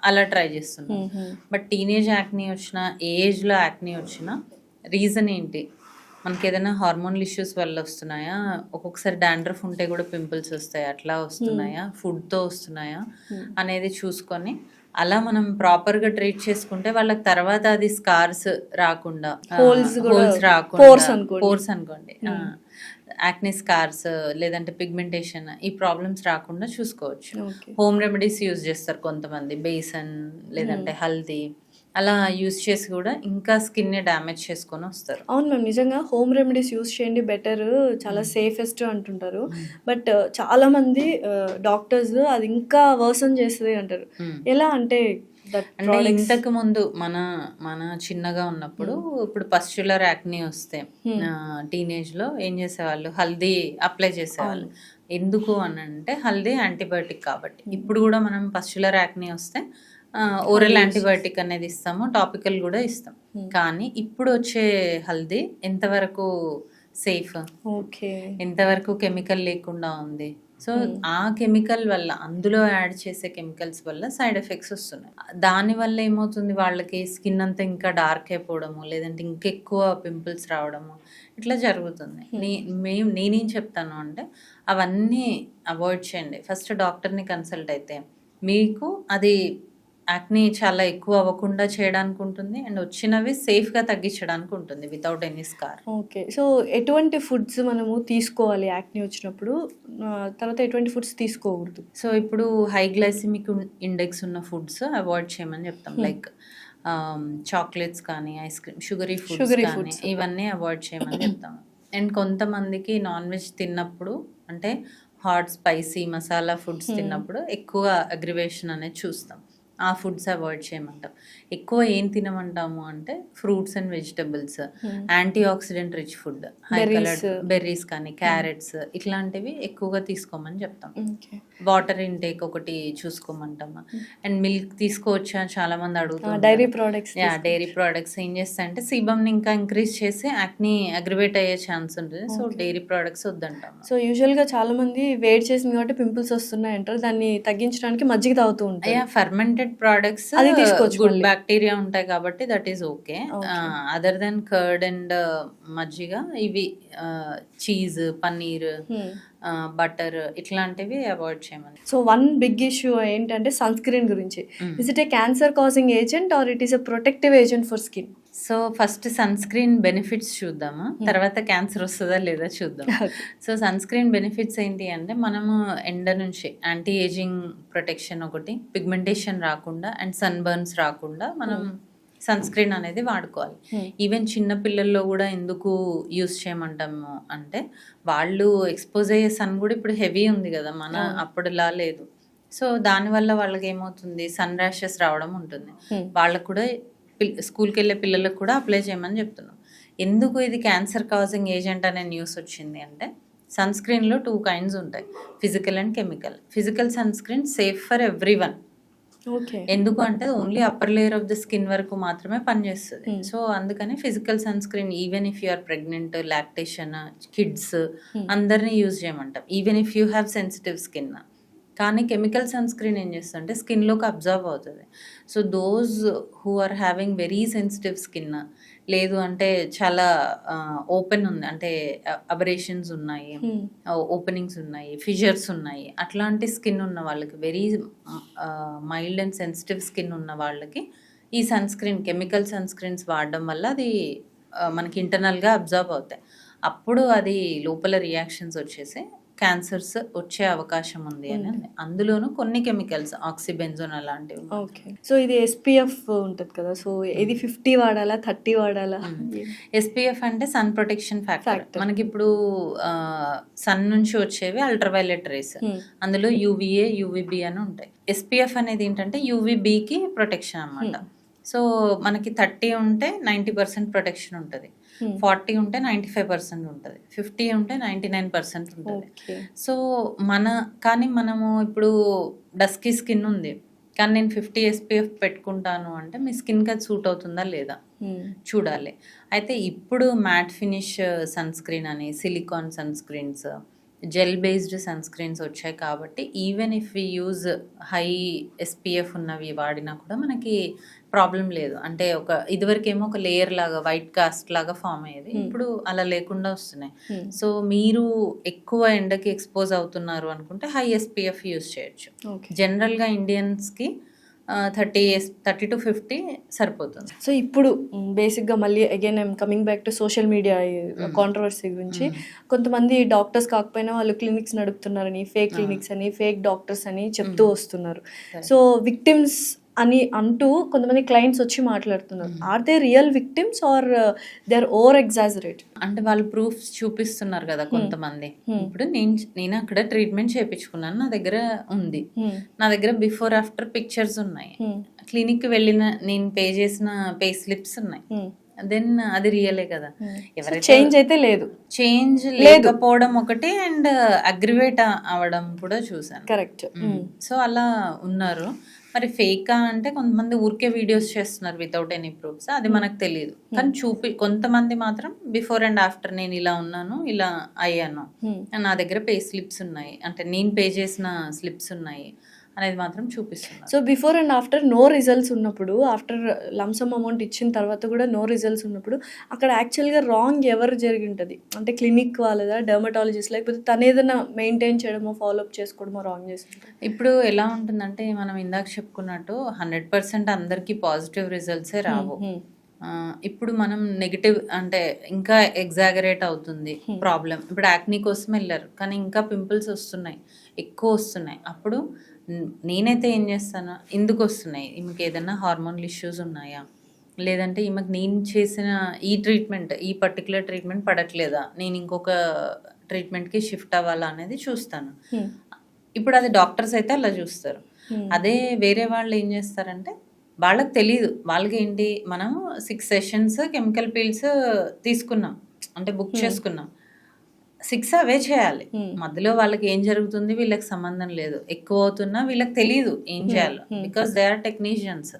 B: అలా ట్రై చేస్తున్నారు. బట్ టీనేజ్ యాక్ని వచ్చిన, ఏ ఏజ్లో యాక్ని వచ్చిన రీజన్ ఏంటి, మనకి ఏదైనా హార్మోనల్ ఇష్యూస్ వల్ల వస్తున్నాయా, ఒక్కొక్కసారి డాండ్రఫ్ ఉంటే కూడా పింపుల్స్ వస్తాయి, అట్లా వస్తున్నాయా, ఫుడ్తో వస్తున్నాయా అనేది చూసుకొని అలా మనం ప్రాపర్గా ట్రీట్ చేసుకుంటే వాళ్ళకి తర్వాత అది స్కార్స్ రాకుండా, హోల్స్ రాకుండా, పోర్స్ అనుకోండి, యాక్ని స్కార్స్ లేదంటే పిగ్మెంటేషన్, ఈ ప్రాబ్లమ్స్ రాకుండా చూసుకోవచ్చు. హోమ్ రెమెడీస్ యూజ్ చేస్తారు కొంతమంది, బేసన్ లేదంటే హల్దీ, అలా యూజ్ చేసి కూడా ఇంకా స్కిన్ని డ్యామేజ్ చేసుకొని వస్తారు.
A: అవును మ్యామ్, నిజంగా హోమ్ రెమెడీస్ యూజ్ చేయండి, బెటర్, చాలా సేఫెస్ట్ అంటుంటారు. బట్ చాలా మంది డాక్టర్స్ అది ఇంకా వర్సన్ చేస్తుంది అంటారు. ఎలా అంటే
B: ఇంతకు ముందు మన చిన్నగా ఉన్నప్పుడు, ఇప్పుడు పస్చులర్ యాక్ని వస్తే టీనేజ్ లో ఏం చేసేవాళ్ళు, హల్దీ అప్లై చేసేవాళ్ళు. ఎందుకు అని అంటే హల్దీ యాంటీబయాటిక్ కాబట్టి. ఇప్పుడు కూడా మనం పస్చులర్ యాక్ని వస్తే ఓరల్ యాంటీబయాటిక్ అనేది ఇస్తాము, టాపికల్ కూడా ఇస్తాం. కానీ ఇప్పుడు వచ్చే హల్దీ ఎంతవరకు సేఫ్, ఎంతవరకు కెమికల్ లేకుండా ఉంది. సో ఆ కెమికల్ వల్ల, అందులో యాడ్ చేసే కెమికల్స్ వల్ల సైడ్ ఎఫెక్ట్స్ వస్తున్నాయి. దానివల్ల ఏమవుతుంది, వాళ్ళకి స్కిన్ అంతా ఇంకా డార్క్ అయిపోవడము, లేదంటే ఇంకెక్కువ పింపుల్స్ రావడము, ఇట్లా జరుగుతుంది. నేనేం చెప్తాను అంటే అవన్నీ అవాయిడ్ చేయండి. ఫస్ట్ డాక్టర్ని కన్సల్ట్ అయితే మీకు అది యాక్ని చాలా ఎక్కువ అవ్వకుండా చేయడానికి ఉంటుంది, అండ్ వచ్చినవి సేఫ్గా తగ్గించడానికి ఉంటుంది without any scar.
A: Okay. So ఎటువంటి ఫుడ్స్ మనము తీసుకోవాలి యాక్ని వచ్చినప్పుడు, తర్వాత ఎటువంటి ఫుడ్స్ తీసుకోకూడదు?
B: సో ఇప్పుడు హై గ్లైసిమిక్ ఇండెక్స్ ఉన్న ఫుడ్స్ అవాయిడ్ చేయమని చెప్తాం. లైక్ చాక్లెట్స్ కానీ, ఐస్ క్రీమ్, షుగరీ ఫుడ్స్ కానీ, ఇవన్నీ అవాయిడ్ చేయమని చెప్తాం. అండ్ కొంతమందికి నాన్ వెజ్ తిన్నప్పుడు, అంటే హాట్ స్పైసీ మసాలా ఫుడ్స్ తిన్నప్పుడు ఎక్కువ అగ్రివేషన్ అనేది చూస్తాం. ఆ ఫుడ్స్ అవాయిడ్ చేయమంటాం. ఎక్కువ ఏం తినమంటాము అంటే fruits and vegetables, anti oxidant rich food, high coloured berries కానీ, క్యారెట్స్, ఇట్లాంటివి ఎక్కువగా తీసుకోమని చెప్తాం. వాటర్ ఇంటేక్ ఒకటి చూసుకోమంటాము. అండ్ మిల్క్ తీసుకోవచ్చా చాలా మంది అడుగుతారు. డైరీ ప్రోడక్ట్స్ ఏం చేస్తాయంటే సీబమ్ని ఇంకా ఇంక్రీజ్ చేసి యాక్ని అగ్రివేట్ అయ్యే ఛాన్స్ ఉంటుంది. సో డైరీ ప్రోడక్ట్స్ వద్దంటాం.
A: సో యూజువల్గా చాలా మంది వేడి చేసింది కాబట్టి పింపుల్స్ వస్తున్నాయి అంటారు, దాన్ని తగ్గించడానికి మజ్జిగ తాగుతూ ఉంటారు.
B: ఫర్మెంటెడ్ ప్రోడక్ట్స్ గుడ్ బ్యాక్టీరియా ఉంటాయి కాబట్టి that is okay. Other than curd and మజ్జిగ, ఇవి చీజ్, పన్నీర్, బటర్, ఇట్లాంటివి అవాయిడ్ చేయమని.
A: సో వన్ బిగ్ ఇష్యూ ఏంటంటే సన్ స్క్రీన్ గురించి. Is it a cancer causing agent or it is a protective agent for skin?
B: So first sunscreen benefits చూద్దాము, తర్వాత cancer వస్తుందా లేదా చూద్దాం. సో సన్ స్క్రీన్ బెనిఫిట్స్ ఏంటి అంటే మనము ఎండ నుంచి యాంటీ ఏజింగ్ ప్రొటెక్షన్ ఒకటి, పిగ్మెంటేషన్ రాకుండా అండ్ సన్ బర్న్స్ రాకుండా మనం సన్ స్క్రీన్ అనేది వాడుకోవాలి. ఈవెన్ చిన్న పిల్లల్లో కూడా ఎందుకు యూస్ చేయమంటాము అంటే వాళ్ళు ఎక్స్పోజ్ అయ్యే సన్ కూడా ఇప్పుడు హెవీ ఉంది కదా, మన అప్పుడులా లేదు. సో దానివల్ల వాళ్ళకి ఏమవుతుంది, సన్ ర్యాషెస్ రావడం ఉంటుంది. వాళ్ళకు కూడా స్కూల్కి వెళ్ళే పిల్లలకు కూడా అప్లై చేయమని చెప్తున్నాం. ఎందుకు ఇది క్యాన్సర్ కాజింగ్ ఏజెంట్ అనే న్యూస్ వచ్చింది అంటే సన్ స్క్రీన్లో 2 kinds ఉంటాయి, physical and chemical. Physical sunscreen safe for everyone. ఎందుకు అంటే only upper layer of the skin వరకు మాత్రమే పనిచేస్తుంది. సో అందుకని physical sunscreen even if you are pregnant, lactation, kids అందరినీ యూజ్ చేయమంటాం, even if you have sensitive skin. కానీ chemical sunscreen ఏం చేస్తుందంటే స్కిన్లోకి అబ్జర్వ్ అవుతుంది. So those who are having very sensitive skin, లేదు అంటే చాలా ఓపెన్ ఉంది, అంటే అబరేషన్స్ ఉన్నాయి, ఓపెనింగ్స్ ఉన్నాయి, ఫిజర్స్ ఉన్నాయి, అట్లాంటి స్కిన్ ఉన్న వాళ్ళకి, very mild and sensitive skin ఉన్న వాళ్ళకి ఈ sunscreen, chemical sunscreens వాడడం వల్ల అది మనకి ఇంటర్నల్గా అబ్జర్వ్ అవుతాయి. అప్పుడు అది లోపల రియాక్షన్స్ వచ్చేసి క్యాన్సర్స్ వచ్చే అవకాశం ఉంది అని. అందులోనూ కొన్ని కెమికల్స్, ఆక్సిబెంజోన్ అలాంటివి.
A: ఓకే. సో ఇది ఎస్పీఎఫ్ ఉంటుంది కదా, సో ఇది 50 వాడాలా 30 వాడాలా?
B: ఎస్పీఎఫ్ అంటే సన్ ప్రొటెక్షన్ ఫ్యాక్టర్. మనకి ఇప్పుడు సన్ నుంచి వచ్చేవి అల్ట్రావైలెట్ రేస్, అందులో యూవీఏ, యూవీబీ అని ఉంటాయి. ఎస్పీఎఫ్ అనేది ఏంటంటే యూవీబీకి ప్రొటెక్షన్ అన్నమాట. సో మనకి 30 ఉంటే 90% ప్రొటెక్షన్ ఉంటుంది, 40 ఉంటే 95% ఉంటుంది, 50 ఉంటే 99% ఉంటుంది. సో కానీ మనము ఇప్పుడు డస్కీ స్కిన్ ఉంది, కానీ నేను 50 ఎస్పీఎఫ్ పెట్టుకుంటాను అంటే మీ స్కిన్కి అది సూట్ అవుతుందా లేదా చూడాలి. అయితే ఇప్పుడు మ్యాట్ ఫినిష్ సన్ స్క్రీన్ అని, silicone sunscreens, gel based sunscreens వచ్చాయి కాబట్టి even if we use high SPF ఉన్నవి వాడినా కూడా మనకి ప్రాబ్లం లేదు. అంటే ఇదివరకేమో ఒక లేయర్ లాగా, వైట్ కాస్ట్ లాగా ఫామ్ అయ్యేది, ఇప్పుడు అలా లేకుండా వస్తున్నాయి. సో మీరు ఎక్కువ ఎండకి ఎక్స్పోజ్ అవుతున్నారు అనుకుంటే హై ఎస్పీఎఫ్ యూజ్ చేయొచ్చు. జనరల్గా ఇండియన్స్కి 30 to 50 సరిపోతుంది.
A: సో ఇప్పుడు బేసిక్గా మళ్ళీ again I'm coming back to social media controversy గురించి. కొంతమంది డాక్టర్స్ కాకపోయినా వాళ్ళు క్లినిక్స్ నడుపుతున్నారని, ఫేక్ క్లినిక్స్ అని, ఫేక్ డాక్టర్స్ అని చెప్తూ వస్తున్నారు. సో విక్టిమ్స్ అని అంటూ కొంతమంది క్లయింట్స్ వచ్చి మాట్లాడుతున్నారు. Are they real victims or they are over exaggerate?
B: అంటే వాళ్ళు ప్రూఫ్స్ చూపిస్తున్నారు కదా కొంతమంది. ఇప్పుడు నేను అక్కడ ట్రీట్మెంట్ చేయించుకున్నాను, నా దగ్గర ఉంది, నా దగ్గర బిఫోర్ ఆఫ్టర్ పిక్చర్స్ ఉన్నాయి, క్లినిక్ వెళ్ళిన నేను పే చేసిన పే స్లిప్స్ ఉన్నాయి, దెన్ అది రియలే కదా. ఎవరైతే
A: చేంజ్ అయితే లేదు,
B: చేంజ్ లేకపోవడం ఒకటి, అండ్ అగ్రివేట్ అవడం కూడా చూసాను.
A: కరెక్ట్.
B: సో అలా ఉన్నారు. మరి ఫేకా అంటే కొంతమంది ఊరికే వీడియోస్ చేస్తున్నారు వితౌట్ ఎనీ ప్రూఫ్స్, అది మనకు తెలియదు. కానీ కొంతమంది మాత్రం బిఫోర్ అండ్ ఆఫ్టర్ నేను ఇలా ఉన్నాను, ఇలా అయ్యాను, నా దగ్గర పే స్లిప్స్ ఉన్నాయి, అంటే నేను పే చేసిన స్లిప్స్ ఉన్నాయి అనేది మాత్రం చూపిస్తున్నారు.
A: So before and after no results ఉన్నప్పుడు, ఆఫ్టర్ లంసమ్ అమౌంట్ ఇచ్చిన తర్వాత కూడా నో రిజల్ట్స్ ఉన్నప్పుడు అక్కడ యాక్చువల్గా రాంగ్ ఎవరు జరిగి ఉంటుంది? అంటే క్లినిక్ వాళ్ళదా, డర్మటాలజిస్ట్, లేకపోతే తను ఏదైనా మెయింటైన్ చేయడమో, ఫాలోఅప్ చేసుకోవడమో రాంగ్ చేస్తుంటారు?
B: ఇప్పుడు ఎలా ఉంటుందంటే మనం ఇందాక చెప్పుకున్నట్టు 100% అందరికీ పాజిటివ్ రిజల్ట్సే రావు. ఇప్పుడు మనం నెగిటివ్ అంటే ఇంకా ఎగ్జాగరేట్ అవుతుంది ప్రాబ్లం. ఇప్పుడు యాక్నీ కోసం వెళ్ళారు, కానీ ఇంకా పింపుల్స్ వస్తున్నాయి, ఎక్కువ వస్తున్నాయి. అప్పుడు నేనైతే ఏం చేస్తాను, ఎందుకు వస్తున్నాయి, ఈమెకి ఏదైనా హార్మోనల్ ఇష్యూస్ ఉన్నాయా, లేదంటే ఈమెకు నేను చేసిన ఈ ట్రీట్మెంట్, ఈ పర్టికులర్ ట్రీట్మెంట్ పడట్లేదా, నేను ఇంకొక ట్రీట్మెంట్కి షిఫ్ట్ అవ్వాలా అనేది చూస్తాను. ఇప్పుడు అది డాక్టర్స్ అయితే అలా చూస్తారు. అదే వేరే వాళ్ళు ఏం చేస్తారంటే వాళ్ళకి తెలియదు, వాళ్ళకి ఏంటి, మనం 6 సెషన్స్ కెమికల్ పీల్స్ తీసుకున్నాం, అంటే బుక్ చేసుకున్నాం, 6 అవే చేయాలి. మధ్యలో వాళ్ళకి ఏం జరుగుతుంది వీళ్ళకి సంబంధం లేదు, ఎక్కువ అవుతున్నా వీళ్ళకి తెలియదు ఏం చేయాలో, because they are technicians.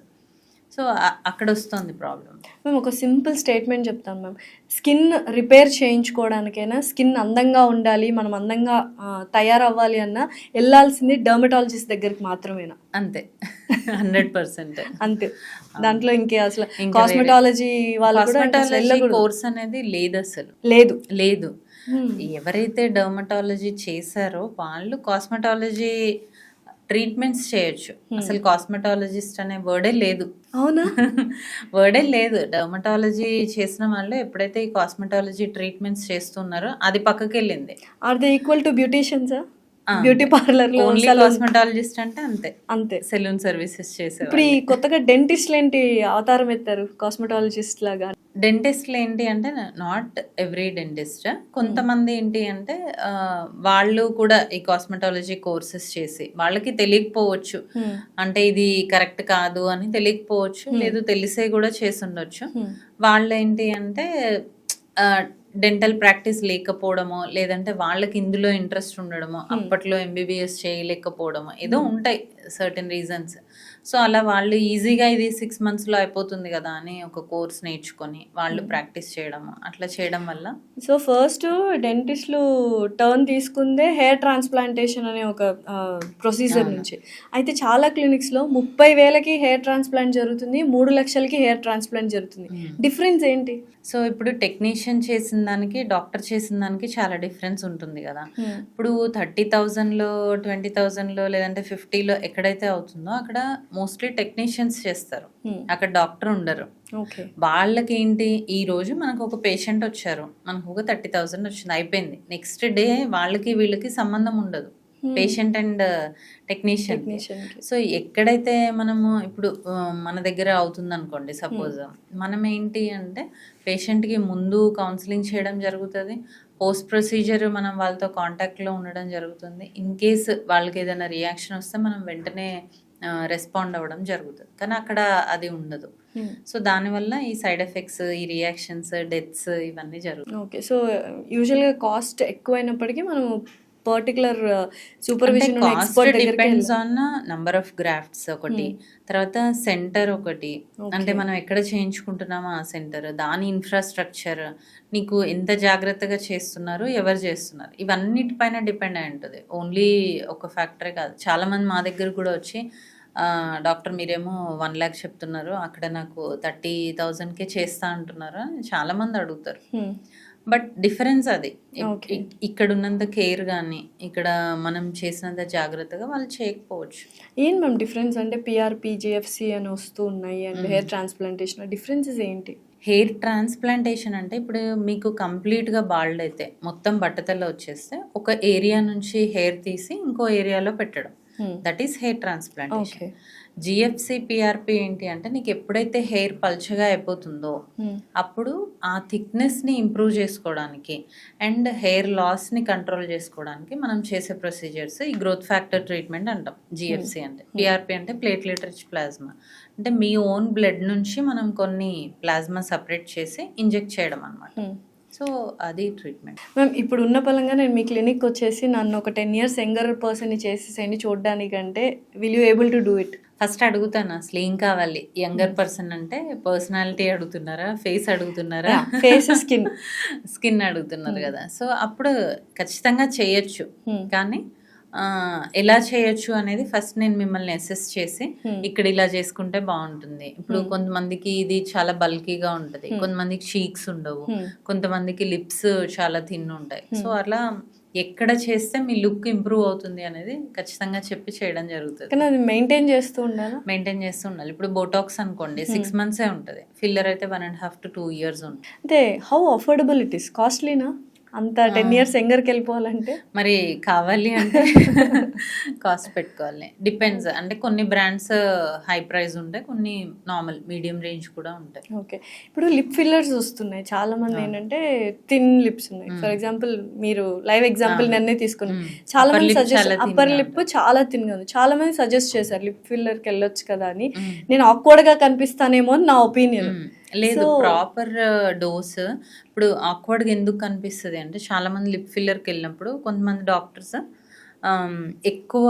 B: So అక్కడ వస్తుంది ప్రాబ్లం.
A: మేము ఒక సింపుల్ స్టేట్మెంట్ చెప్తాను మ్యామ్, స్కిన్ రిపేర్ చేయించుకోవడానికైనా, స్కిన్ అందంగా ఉండాలి, మనం అందంగా తయారవ్వాలి అన్నా వెళ్ళాల్సింది డర్మటాలజిస్ట్ దగ్గరికి మాత్రమేనా?
B: అంతే, 100%
A: అంతే. దాంట్లో ఇంకే అసలు కాస్మెటాలజీ వాళ్ళు
B: కోర్స్ అనేది లేదు, అసలు లేదు. ఎవరైతే డర్మటాలజీ చేశారో వాళ్ళు కాస్మెటాలజీ ట్రీట్మెంట్స్ చేయొచ్చు. అసలు కాస్మెటాలజిస్ట్ అనే వర్డే లేదు.
A: అవునా?
B: వర్డే లేదు. డర్మటాలజీ చేసిన వాళ్ళు ఎప్పుడైతే ఈ కాస్మెటాలజీ ట్రీట్మెంట్స్ చేస్తున్నారో అది పక్కకి వెళ్ళింది.
A: Are they equal to beauticians? Beauty parlour లో
B: ఓన్లీ కాస్మెటాలజిస్ట్ అంటే అంతే, సెలూన్ సర్వీసెస్ చేసేవారు.
A: ఇప్పుడు ఈ కొత్తగా డెంటిస్ట్లు ఏంటి అవతారం ఎత్తారు కాస్మెటాలజిస్ట్ లాగా?
B: డెంటిస్ట్లు ఏంటి అంటే నాట్ ఎవ్రీ డెంటిస్ట్, కొంతమంది ఏంటి అంటే వాళ్ళు కూడా ఈ కాస్మెటాలజీ కోర్సెస్ చేసి వాళ్ళకి తెలియకపోవచ్చు, అంటే ఇది కరెక్ట్ కాదు అని తెలియకపోవచ్చు, లేదు తెలిసే కూడా చేసి ఉండొచ్చు. వాళ్ళు ఏంటి అంటే డెంటల్ ప్రాక్టీస్ లేకపోవడమో, లేదంటే వాళ్ళకి ఇందులో ఇంట్రెస్ట్ ఉండడమో, అప్పట్లో ఎంబీబీఎస్ చేయలేకపోవడమో ఏదో ఉంటాయి సర్టెన్ రీజన్స్. సో, అలా వాళ్ళు ఈజీగా ఇది 6 మంత్స్‌లో అయిపోతుంది గదా అని ఒక కోర్స్ నేర్చుకొని వాళ్ళు ప్రాక్టీస్ చేయడము, అట్లా చేయడం వల్ల
A: సో ఫస్ట్ డెంటిస్టులు టర్న్ తీసుకుందే హెయిర్ ట్రాన్స్ప్లాంటేషన్ అనే ఒక ప్రొసీజర్ నుంచి. అయితే చాలా క్లినిక్స్లో 30,000కి హెయిర్ ట్రాన్స్ప్లాంట్ జరుగుతుంది, 3,00,000కి హెయిర్ ట్రాన్స్ప్లాంట్ జరుగుతుంది. డిఫరెన్స్ ఏంటి?
B: సో, ఇప్పుడు టెక్నీషియన్ చేసిన దానికి, డాక్టర్ చేసిన దానికి చాలా డిఫరెన్స్ ఉంటుంది గదా! ఇప్పుడు 30,000లో, 20,000లో లేదంటే 50లో ఎక్కడైతే అవుతుందో అక్కడ మోస్ట్‌లీ టెక్నీషియన్స్ చేస్తారు. అక్కడ డాక్టర్ ఉండరు.
A: ఓకే.
B: వాళ్ళకేంటి, ఈరోజు మనకు ఒక పేషెంట్ వచ్చారు, మనకు ఒక 30,000 వచ్చింది, అయిపోయింది. నెక్స్ట్ డే వాళ్ళకి వీళ్ళకి సంబంధం ఉండదు, పేషెంట్ అండ్ టెక్నీషియన్‌కి. సో, ఎక్కడైతే మనము ఇప్పుడు మన దగ్గర అవుతుందనుకోండి సపోజ్, మనం ఏంటి అంటే పేషెంట్‌కి ముందు కౌన్సిలింగ్ చేయడం జరుగుతది. పోస్ట్ ప్రొసీజర్ మనం వాళ్ళతో కాంటాక్ట్‌లో ఉండడం జరుగుతుంది. ఇన్ కేస్ వాళ్ళకి ఏదైనా రియాక్షన్ వస్తే మనం వెంటనే రెస్పాండ్ అవ్వడం జరుగుతుంది. కానీ అక్కడ అది ఉండదు. సో, దానివల్ల ఈ సైడ్ ఎఫెక్ట్స్, ఈ రియాక్షన్స్, డెత్స్ ఇవన్నీ జరుగుతాయి.
A: ఓకే. సో, యూజువల్‌గా కాస్ట్ ఎక్కువైనప్పటికీ మనం particular supervision expert
B: depends on number of grafts ఒకటి, తర్వాత సెంటర్ ఒకటి, అంటే మనం ఎక్కడ చేయించుకుంటున్నామో ఆ సెంటర్, దాని ఇన్ఫ్రాస్ట్రక్చర్, నీకు ఎంత జాగ్రత్తగా చేస్తున్నారు, ఎవరు చేస్తున్నారు, ఇవన్నిటిపైన డిపెండ్ అయి ఉంటుంది. ఓన్లీ ఒక ఫ్యాక్టరే కాదు. చాలామంది మా దగ్గర కూడా వచ్చి డాక్టర్ మీరేమో 1,00,000 చెప్తున్నారు, అక్కడ నాకు 30,000కే చేస్తా అంటున్నారు అని చాలామంది అడుగుతారు. బట్ డిఫరెన్స్ అది. ఇక్కడ ఉన్నంత కేర్ కానీ ఇక్కడ మనం చేసినంత జాగ్రత్తగా వాళ్ళు చేయకపోవచ్చు.
A: ఏంటి మ్యామ్ డిఫరెన్స్? అంటే పిఆర్పి, జిఎఫ్సి అని వస్తూ ఉన్నాయి అండ్ హెయిర్ ట్రాన్స్ప్లాంటేషన్ డిఫరెన్సెస్ ఏంటి?
B: హెయిర్ ట్రాన్స్ప్లాంటేషన్ అంటే ఇప్పుడు మీకు కంప్లీట్గా బాల్డ్ అయితే, మొత్తం బట్టతల వచ్చేస్తే ఒక ఏరియా నుంచి హెయిర్ తీసి ఇంకో ఏరియాలో పెట్టడం, that is hair transplantation. GFC, PRP ఏంటి అంటే నీకు ఎప్పుడైతే హెయిర్ పల్చగా అయిపోతుందో అప్పుడు ఆ థిక్నెస్ని ఇంప్రూవ్ చేసుకోవడానికి అండ్ హెయిర్ లాస్ని కంట్రోల్ చేసుకోవడానికి మనం చేసే ప్రొసీజర్స్ ఈ గ్రోత్ ఫ్యాక్టర్ ట్రీట్మెంట్ అంటాం. జిఎఫ్సి అంటే, పిఆర్పి అంటే ప్లేట్లెట్ రిచ్ ప్లాస్మా, అంటే మీ ఓన్ బ్లడ్ నుంచి మనం కొన్ని ప్లాస్మా సపరేట్ చేసి ఇంజెక్ట్ చేయడం అన్నమాట. సో, అది ట్రీట్మెంట్.
A: మ్యామ్ ఇప్పుడు ఉన్న పరంగా నేను మీ క్లినిక్ వచ్చేసి నన్ను ఒక 10 years యంగర్ పర్సన్ని చేసేసేయండి చూడడానికంటే, will you able to do it?
B: First అడుగుతాను అసలు ఏం కావాలి, యంగర్ పర్సన్ అంటే పర్సనాలిటీ అడుగుతున్నారా, ఫేస్ అడుగుతున్నారా,
A: ఫేస్ స్కిన్
B: స్కిన్ అడుగుతున్నారు కదా. సో, అప్పుడు ఖచ్చితంగా చేయొచ్చు. కానీ ఎలా చేయొచ్చు అనేది ఫస్ట్ నేను మిమ్మల్ని అసెస్ చేసి ఇక్కడ ఇలా చేసుకుంటే బాగుంటుంది. ఇప్పుడు కొంతమందికి ఇది చాలా బల్కీగా ఉంటుంది, కొంతమందికి చీక్స్ ఉండవు, కొంతమందికి లిప్స్ చాలా థిన్ ఉంటాయి. సో, అలా ఎక్కడ చేస్తే మీ లుక్ ఇంప్రూవ్ అవుతుంది అనేది ఖచ్చితంగా చెప్పి చేయడం జరుగుతుంది.
A: కానీ అది మెయింటైన్ చేస్తూ
B: ఉండాలి. ఇప్పుడు బోటాక్స్ అనుకోండి 6 months ఉంటుంది, ఫిల్లర్ అయితే 1.5 to 2 years ఉంటుంది.
A: అంటే హౌ అఫోర్డబుల్ ఇట్ ఈస్? కాస్ట్లీనా అంత 10 years యంగర్కి వెళ్ళిపోవాలంటే?
B: మరి కావాలి అంటే కాస్ట్ పెట్టుకోవాలి. డిపెండ్స్, అంటే కొన్ని బ్రాండ్స్ హై ప్రైస్ ఉంటాయి, కొన్ని నార్మల్ మీడియం రేంజ్ కూడా ఉంటాయి.
A: ఓకే. ఇప్పుడు లిప్ ఫిల్లర్స్ వస్తున్నాయి, చాలా మంది ఏంటంటే థిన్ లిప్స్ ఉన్నాయి. ఫర్ ఎగ్జాంపుల్ మీరు లైవ్ ఎగ్జాంపుల్ నన్నే తీసుకుని, చాలా మంది సజెస్ట్ అప్పర్ లిప్ చాలా థిన్ గా ఉంది, చాలా మంది సజెస్ట్ చేశారు లిప్ ఫిల్లర్కి వెళ్ళొచ్చు కదా అని. నేను ఆక్వర్డ్ గా కనిపిస్తానేమో అని నా ఒపీనియన్.
B: లేదు, ప్రాపర్ డోస్. ఇప్పుడు ఆక్వర్డ్గా ఎందుకు కనిపిస్తుంది అంటే, చాలా మంది లిప్ ఫిల్లర్కి వెళ్ళినప్పుడు కొంతమంది డాక్టర్స్ ఎక్కువ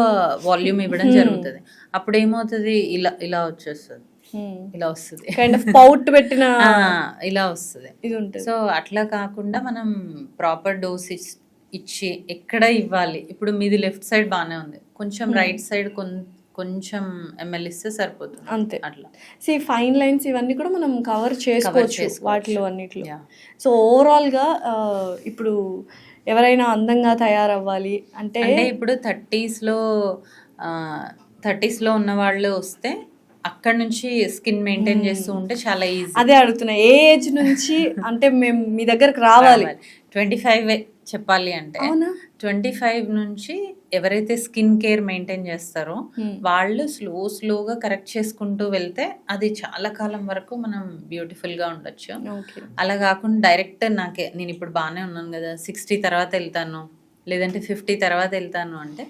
B: వాల్యూమ్ ఇవ్వడం జరుగుతుంది. అప్పుడు ఏమవుతుంది, ఇలా ఇలా వచ్చేస్తుంది, ఇలా వస్తుంది,
A: కైండ్ ఆఫ్ పౌట్ పెట్టిన
B: ఇలా వస్తుంది. సో, అట్లా కాకుండా మనం ప్రాపర్ డోస్ ఇచ్చి ఎక్కడ ఇవ్వాలి. ఇప్పుడు మీది లెఫ్ట్ సైడ్ బాగానే ఉంది, కొంచెం రైట్ సైడ్ కొంచెం ml ఇస్తే సరిపోతుంది,
A: అంతే.
B: అట్లా
A: ఫైన్ లైన్స్ ఇవన్నీ కూడా మనం కవర్ చేసుకోవచ్చు వాటిలో అన్నిట్లో. సో ఓవరాల్గా ఇప్పుడు ఎవరైనా అందంగా తయారవ్వాలి అంటే
B: ఇప్పుడు 30sలో ఉన్న వాళ్ళు వస్తే అక్కడ నుంచి స్కిన్ మెయింటైన్ చేస్తూ ఉంటే చాలా ఈజీ.
A: అదే అడుగుతున్నా, ఏ ఏజ్ నుంచి అంటే మేము మీ దగ్గరకు రావాలి?
B: 25 చెప్పాలి అంటే 25 నుంచి ఎవరైతే స్కిన్ కేర్ మెయింటైన్ చేస్తారో వాళ్ళు స్లోగా కరెక్ట్ చేసుకుంటూ వెళ్తే అది చాలా కాలం వరకు మనం బ్యూటిఫుల్ గా ఉండొచ్చు. అలా కాకుండా డైరెక్ట్ నేను ఇప్పుడు బాగానే ఉన్నాను కదా, 60 తర్వాత వెళ్తాను లేదంటే 50 తర్వాత వెళ్తాను అంటే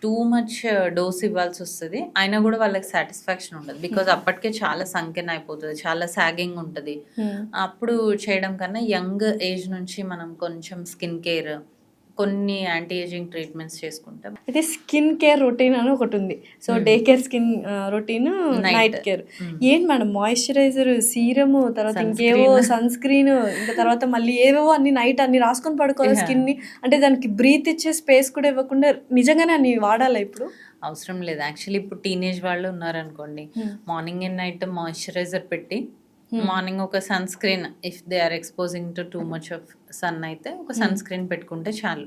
B: టూ మచ్ డోస్ ఇవ్వాల్సి వస్తుంది, అయినా కూడా వాళ్ళకి సాటిస్ఫాక్షన్ ఉండదు. బికాజ్ అప్పటికే చాలా సంకెన్ అయిపోతుంది, చాలా సాగింగ్ ఉంటుంది. అప్పుడు చేయడం కన్నా యంగ్ ఏజ్ నుంచి మనం కొంచెం స్కిన్ కేర్, కొన్ని యాంటీ ఏజింగ్ ట్రీట్మెంట్స్ చేసుకుంటాం.
A: అయితే స్కిన్ కేర్ రొటీన్ అని ఒకటి ఉంది. So day care, skin routine, night care. ఏంటి మేడం, మాయిశ్చరైజర్, సీరము, తర్వాత ఇంకేవో సన్ స్క్రీన్, ఇంకా తర్వాత మళ్ళీ ఏవేవో అన్ని నైట్ అన్ని రాసుకొని పడుకోవాలి స్కిన్ ని. అంటే దానికి బ్రీత్ ఇచ్చే స్పేస్ కూడా ఇవ్వకుండా నిజంగానే అన్ని వాడాలా ఇప్పుడు?
B: అవసరం లేదు. యాక్చువల్లీ ఇప్పుడు టీనేజ్ వాళ్ళు ఉన్నారనుకోండి, మార్నింగ్ అండ్ నైట్ మాయిశ్చరైజర్ పెట్టి, మార్నింగ్ ఒక sunscreen, if they are exposing to too much of sun అయితే ఒక సన్ స్క్రీన్ పెట్టుకుంటే చాలు.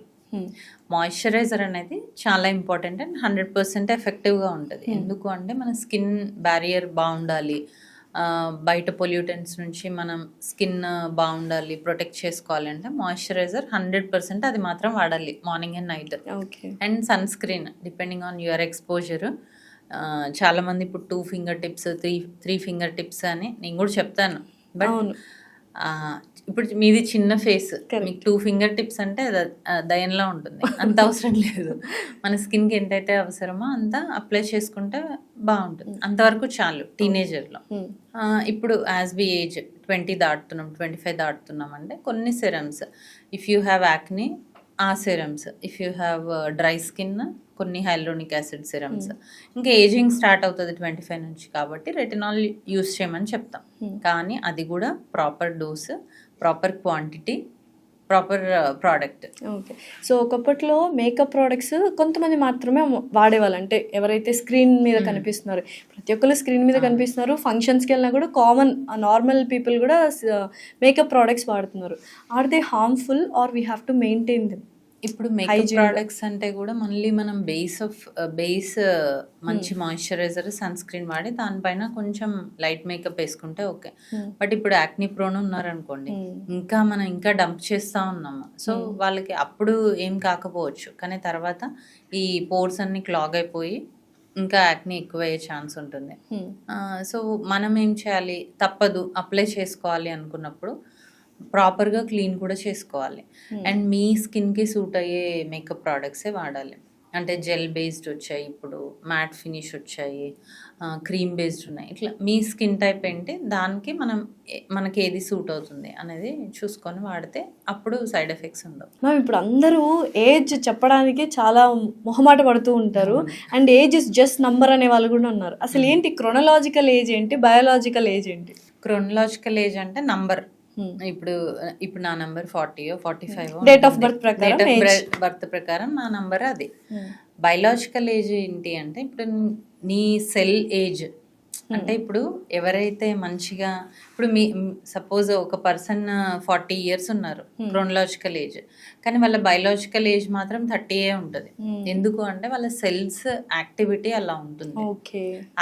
B: మాయిశ్చరైజర్ అనేది చాలా ఇంపార్టెంట్ అండ్ 100% ఎఫెక్టివ్గా ఉంటుంది. ఎందుకు అంటే మన స్కిన్ బ్యారియర్ బాగుండాలి, బయట పొల్యూటెంట్స్ నుంచి మనం స్కిన్ బాగుండాలి, ప్రొటెక్ట్ చేసుకోవాలి అంటే మాయిశ్చరైజర్ 100% అది మాత్రం వాడాలి morning and night. And sunscreen depending on your exposure. చాలామంది ఇప్పుడు 2 ఫింగర్ టిప్స్, 3 ఫింగర్ టిప్స్ అని నేను కూడా చెప్తాను. బట్ ఇప్పుడు మీది చిన్న ఫేస్, మీకు 2 ఫింగర్ టిప్స్ అంటే దయంలా ఉంటుంది, అంత అవసరం లేదు. మన స్కిన్కి ఎంతైతే అవసరమో అంత అప్లై చేసుకుంటే బాగుంటుంది, అంతవరకు చాలు టీనేజర్లో. ఇప్పుడు యాజ్ వి ఏజ్ 20 దాటుతున్నాం, 25 దాటుతున్నాం అంటే కొన్ని సెరమ్స్, ఇఫ్ యూ హ్యావ్ యాక్ని ఆ serums, if you have dry skin కొన్ని హైలూరోనిక్ యాసిడ్ సిరమ్స్. ఇంకా ఏజింగ్ స్టార్ట్ అవుతుంది 25 నుంచి, కాబట్టి రెటినాల్ యూస్ చేయమని చెప్తాం. కానీ అది కూడా proper dose, proper quantity, proper product.
A: Okay. So ఒకప్పట్లో మేకప్ ప్రోడక్ట్స్ కొంతమంది మాత్రమే వాడేవాళ్ళు. అంటే ఎవరైతే స్క్రీన్ మీద కనిపిస్తున్నారు, ప్రతి ఒక్కరు స్క్రీన్ మీద కనిపిస్తున్నారు, ఫంక్షన్స్కి వెళ్ళినా కూడా కామన్ నార్మల్ పీపుల్ కూడా మేకప్ ప్రోడక్ట్స్ వాడుతున్నారు. Are they harmful or we have to maintain them?
B: ఇప్పుడు మేకప్ ప్రోడక్ట్స్ అంటే కూడా మళ్ళీ మనం బేస్ మంచి మాయిశ్చరైజర్, సన్ స్క్రీన్ వాడి దానిపైన కొంచెం లైట్ మేకప్ వేసుకుంటే ఓకే. బట్ ఇప్పుడు యాక్ని ప్రోన్ ఉన్నారనుకోండి, మనం ఇంకా డంప్ చేస్తూ ఉన్నాము. సో వాళ్ళకి అప్పుడు ఏం కాకపోవచ్చు, కానీ తర్వాత ఈ పోర్స్ అన్ని క్లాగ్ అయిపోయి ఇంకా యాక్ని ఎక్కువ అయ్యే ఛాన్స్ ఉంటుంది. సో మనం ఏం చేయాలి, తప్పదు అప్లై చేసుకోవాలి అనుకున్నప్పుడు ప్రాపర్గా క్లీన్ కూడా చేసుకోవాలి. అండ్ మీ స్కిన్కి సూట్ అయ్యే మేకప్ ప్రోడక్ట్సే వాడాలి. అంటే జెల్ బేస్డ్ వచ్చాయి, ఇప్పుడు మ్యాట్ ఫినిష్ వచ్చాయి, క్రీమ్ బేస్డ్ ఉన్నాయి. ఇట్లా మీ స్కిన్ టైప్ ఏంటి, దానికి మనకి ఏది సూట్ అవుతుంది అనేది చూసుకొని వాడితే అప్పుడు సైడ్ ఎఫెక్ట్స్ ఉండవు.
A: మ్యామ్ ఇప్పుడు అందరూ ఏజ్ చెప్పడానికి చాలా మొహమాట పడుతూ ఉంటారు. And age is just number అనే వాళ్ళు కూడా ఉన్నారు. అసలు ఏంటి క్రొనలాజికల్ ఏజ్ ఏంటి, బయోలాజికల్ ఏజ్ ఏంటి?
B: క్రొనలాజికల్ ఏజ్ అంటే నంబర్. ఇప్పుడు నా నంబర్ 40 45
A: డేట్ ఆఫ్ బర్త్
B: ప్రకారం నా నంబర్ అది. బయలాజికల్ ఏజ్ ఏంటి అంటే ఇప్పుడు నీ సెల్ ఏజ్. అంటే ఇప్పుడు ఎవరైతే మంచిగా, ఇప్పుడు సపోజ్ ఒక పర్సన్ 40 years ఉన్నారు క్రోనలాజికల్ ఏజ్, కానీ వాళ్ళ బయలాజికల్ ఏజ్ మాత్రం 30 ఉంటుంది. ఎందుకు అంటే వాళ్ళ సెల్స్ యాక్టివిటీ అలా ఉంటుంది.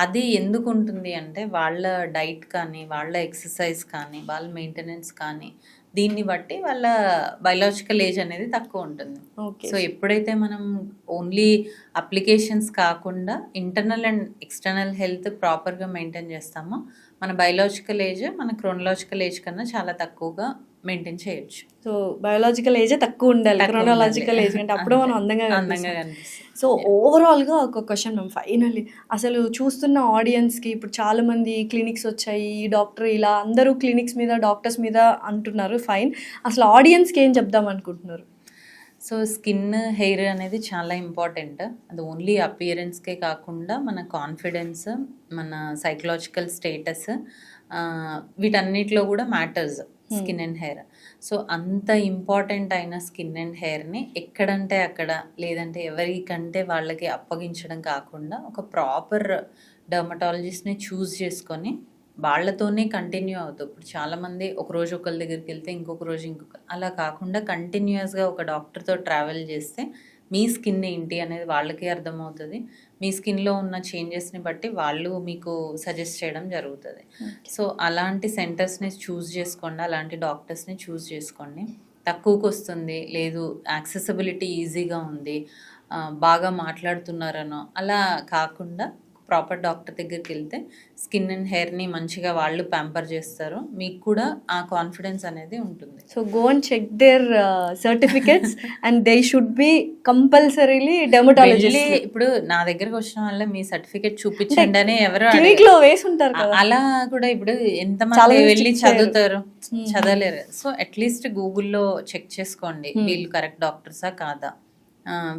B: అది ఎందుకు ఉంటుంది అంటే వాళ్ళ డైట్ కానీ, వాళ్ళ ఎక్సర్సైజ్ కానీ, వాళ్ళ మెయింటెనెన్స్ కానీ, దీన్ని బట్టి వాళ్ళ బయలాజికల్ ఏజ్ అనేది తక్కువ ఉంటుంది. సో ఎప్పుడైతే మనం ఓన్లీ అప్లికేషన్స్ కాకుండా ఇంటర్నల్ అండ్ ఎక్స్టర్నల్ హెల్త్ ప్రాపర్గా మెయింటైన్ చేస్తామో మన బయలాజికల్ ఏజ్ మన క్రోనలాజికల్ ఏజ్ కన్నా చాలా తక్కువగా మెయింటైన్ చేయొచ్చు.
A: సో బయోలాజికల్ ఏజే తక్కువ ఉండాలి, క్రోనలాజికల్ ఏజ్ అంటే అప్పుడు మనం అందంగా కనిపిస్తాం. సో ఓవరాల్గా ఒక క్వశ్చన్ మ్యామ్, ఫైనల్లీ అసలు చూస్తున్న ఆడియన్స్కి, ఇప్పుడు చాలామంది క్లినిక్స్ వచ్చాయి, ఈ డాక్టర్ ఇలా అందరూ క్లినిక్స్ మీద, డాక్టర్స్ మీద అంటున్నారు, ఫైన్. అసలు ఆడియన్స్కి ఏం చెప్దాం అనుకుంటున్నారు?
B: సో స్కిన్, హెయిర్ అనేది చాలా ఇంపార్టెంట్. అది ఓన్లీ అపియరెన్స్కే కాకుండా మన కాన్ఫిడెన్స్, మన సైకలాజికల్ స్టేటస్, వీటన్నిటిలో కూడా matters skin and hair. So అంత ఇంపార్టెంట్ అయిన స్కిన్ అండ్ హెయిర్ని ఎక్కడంటే అక్కడ, లేదంటే ఎవరికంటే వాళ్ళకి అప్పగించడం కాకుండా ఒక ప్రాపర్ డర్మటాలజిస్ట్ని చూస్ చేసుకొని వాళ్ళతోనే కంటిన్యూ అవుతాం. ఇప్పుడు చాలామంది ఒకరోజు ఒకరి దగ్గరికి వెళ్తే ఇంకొక రోజు ఇంకొక, అలా కాకుండా కంటిన్యూస్గా ఒక డాక్టర్తో ట్రావెల్ చేస్తే మీ స్కిన్ ఏంటి అనేది వాళ్ళకి అర్థమవుతుంది. మీ స్కిన్లో ఉన్న చేంజెస్ని బట్టి వాళ్ళు మీకు సజెస్ట్ చేయడం జరుగుతుంది. సో అలాంటి సెంటర్స్ని చూస్ చేసుకోండి, అలాంటి డాక్టర్స్ని చూస్ చేసుకోండి. తక్కువకి వస్తుంది, లేదు యాక్సెసిబిలిటీ ఈజీగా ఉంది, బాగా మాట్లాడుతున్నారనో అలా కాకుండా ప్రాపర్ డాక్టర్ దగ్గరికి వెళ్తే స్కిన్ అండ్ హెయిర్ని మంచిగా వాళ్ళు ప్యాంపర్ చేస్తారు, మీకు కూడా ఆ కాన్ఫిడెన్స్ అనేది ఉంటుంది.
A: So go and check their certificates and they should be compulsorily dermatologist.
B: ఇప్పుడు నా దగ్గరకు వచ్చిన వల్ల మీ సర్టిఫికేట్ చూపించండి అని ఎవరు
A: క్లినిక్ లో వేసి ఉంటారు కదా.
B: అలా కూడా ఇప్పుడు ఎంతమంది వెళ్ళి చదువుతారు, చదవలేరు. సో అట్లీస్ట్ గూగుల్లో చెక్ చేసుకోండి వీళ్ళు కరెక్ట్ డాక్టర్సా కాదా,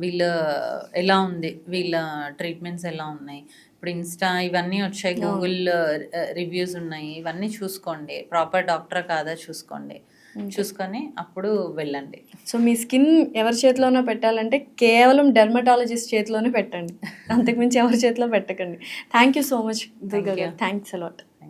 B: వీళ్ళ ఎలా ఉంది, వీళ్ళ ట్రీట్మెంట్స్ ఎలా ఉన్నాయి. ఇప్పుడు ఇన్స్టా ఇవన్నీ వచ్చాయి, గూగుల్ రివ్యూస్ ఉన్నాయి, ఇవన్నీ చూసుకోండి. ప్రాపర్ డాక్టర్ కాదా చూసుకోండి, చూసుకొని అప్పుడు వెళ్ళండి.
A: సో మీ స్కిన్ ఎవరి చేతిలోనో పెట్టాలంటే కేవలం డెర్మటాలజిస్ట్ చేతిలోనే పెట్టండి, అంతకుమించి ఎవరి చేతిలో పెట్టకండి. థ్యాంక్ యూ సో మచ్ దివ్య గారు, థ్యాంక్స్ అలాట్.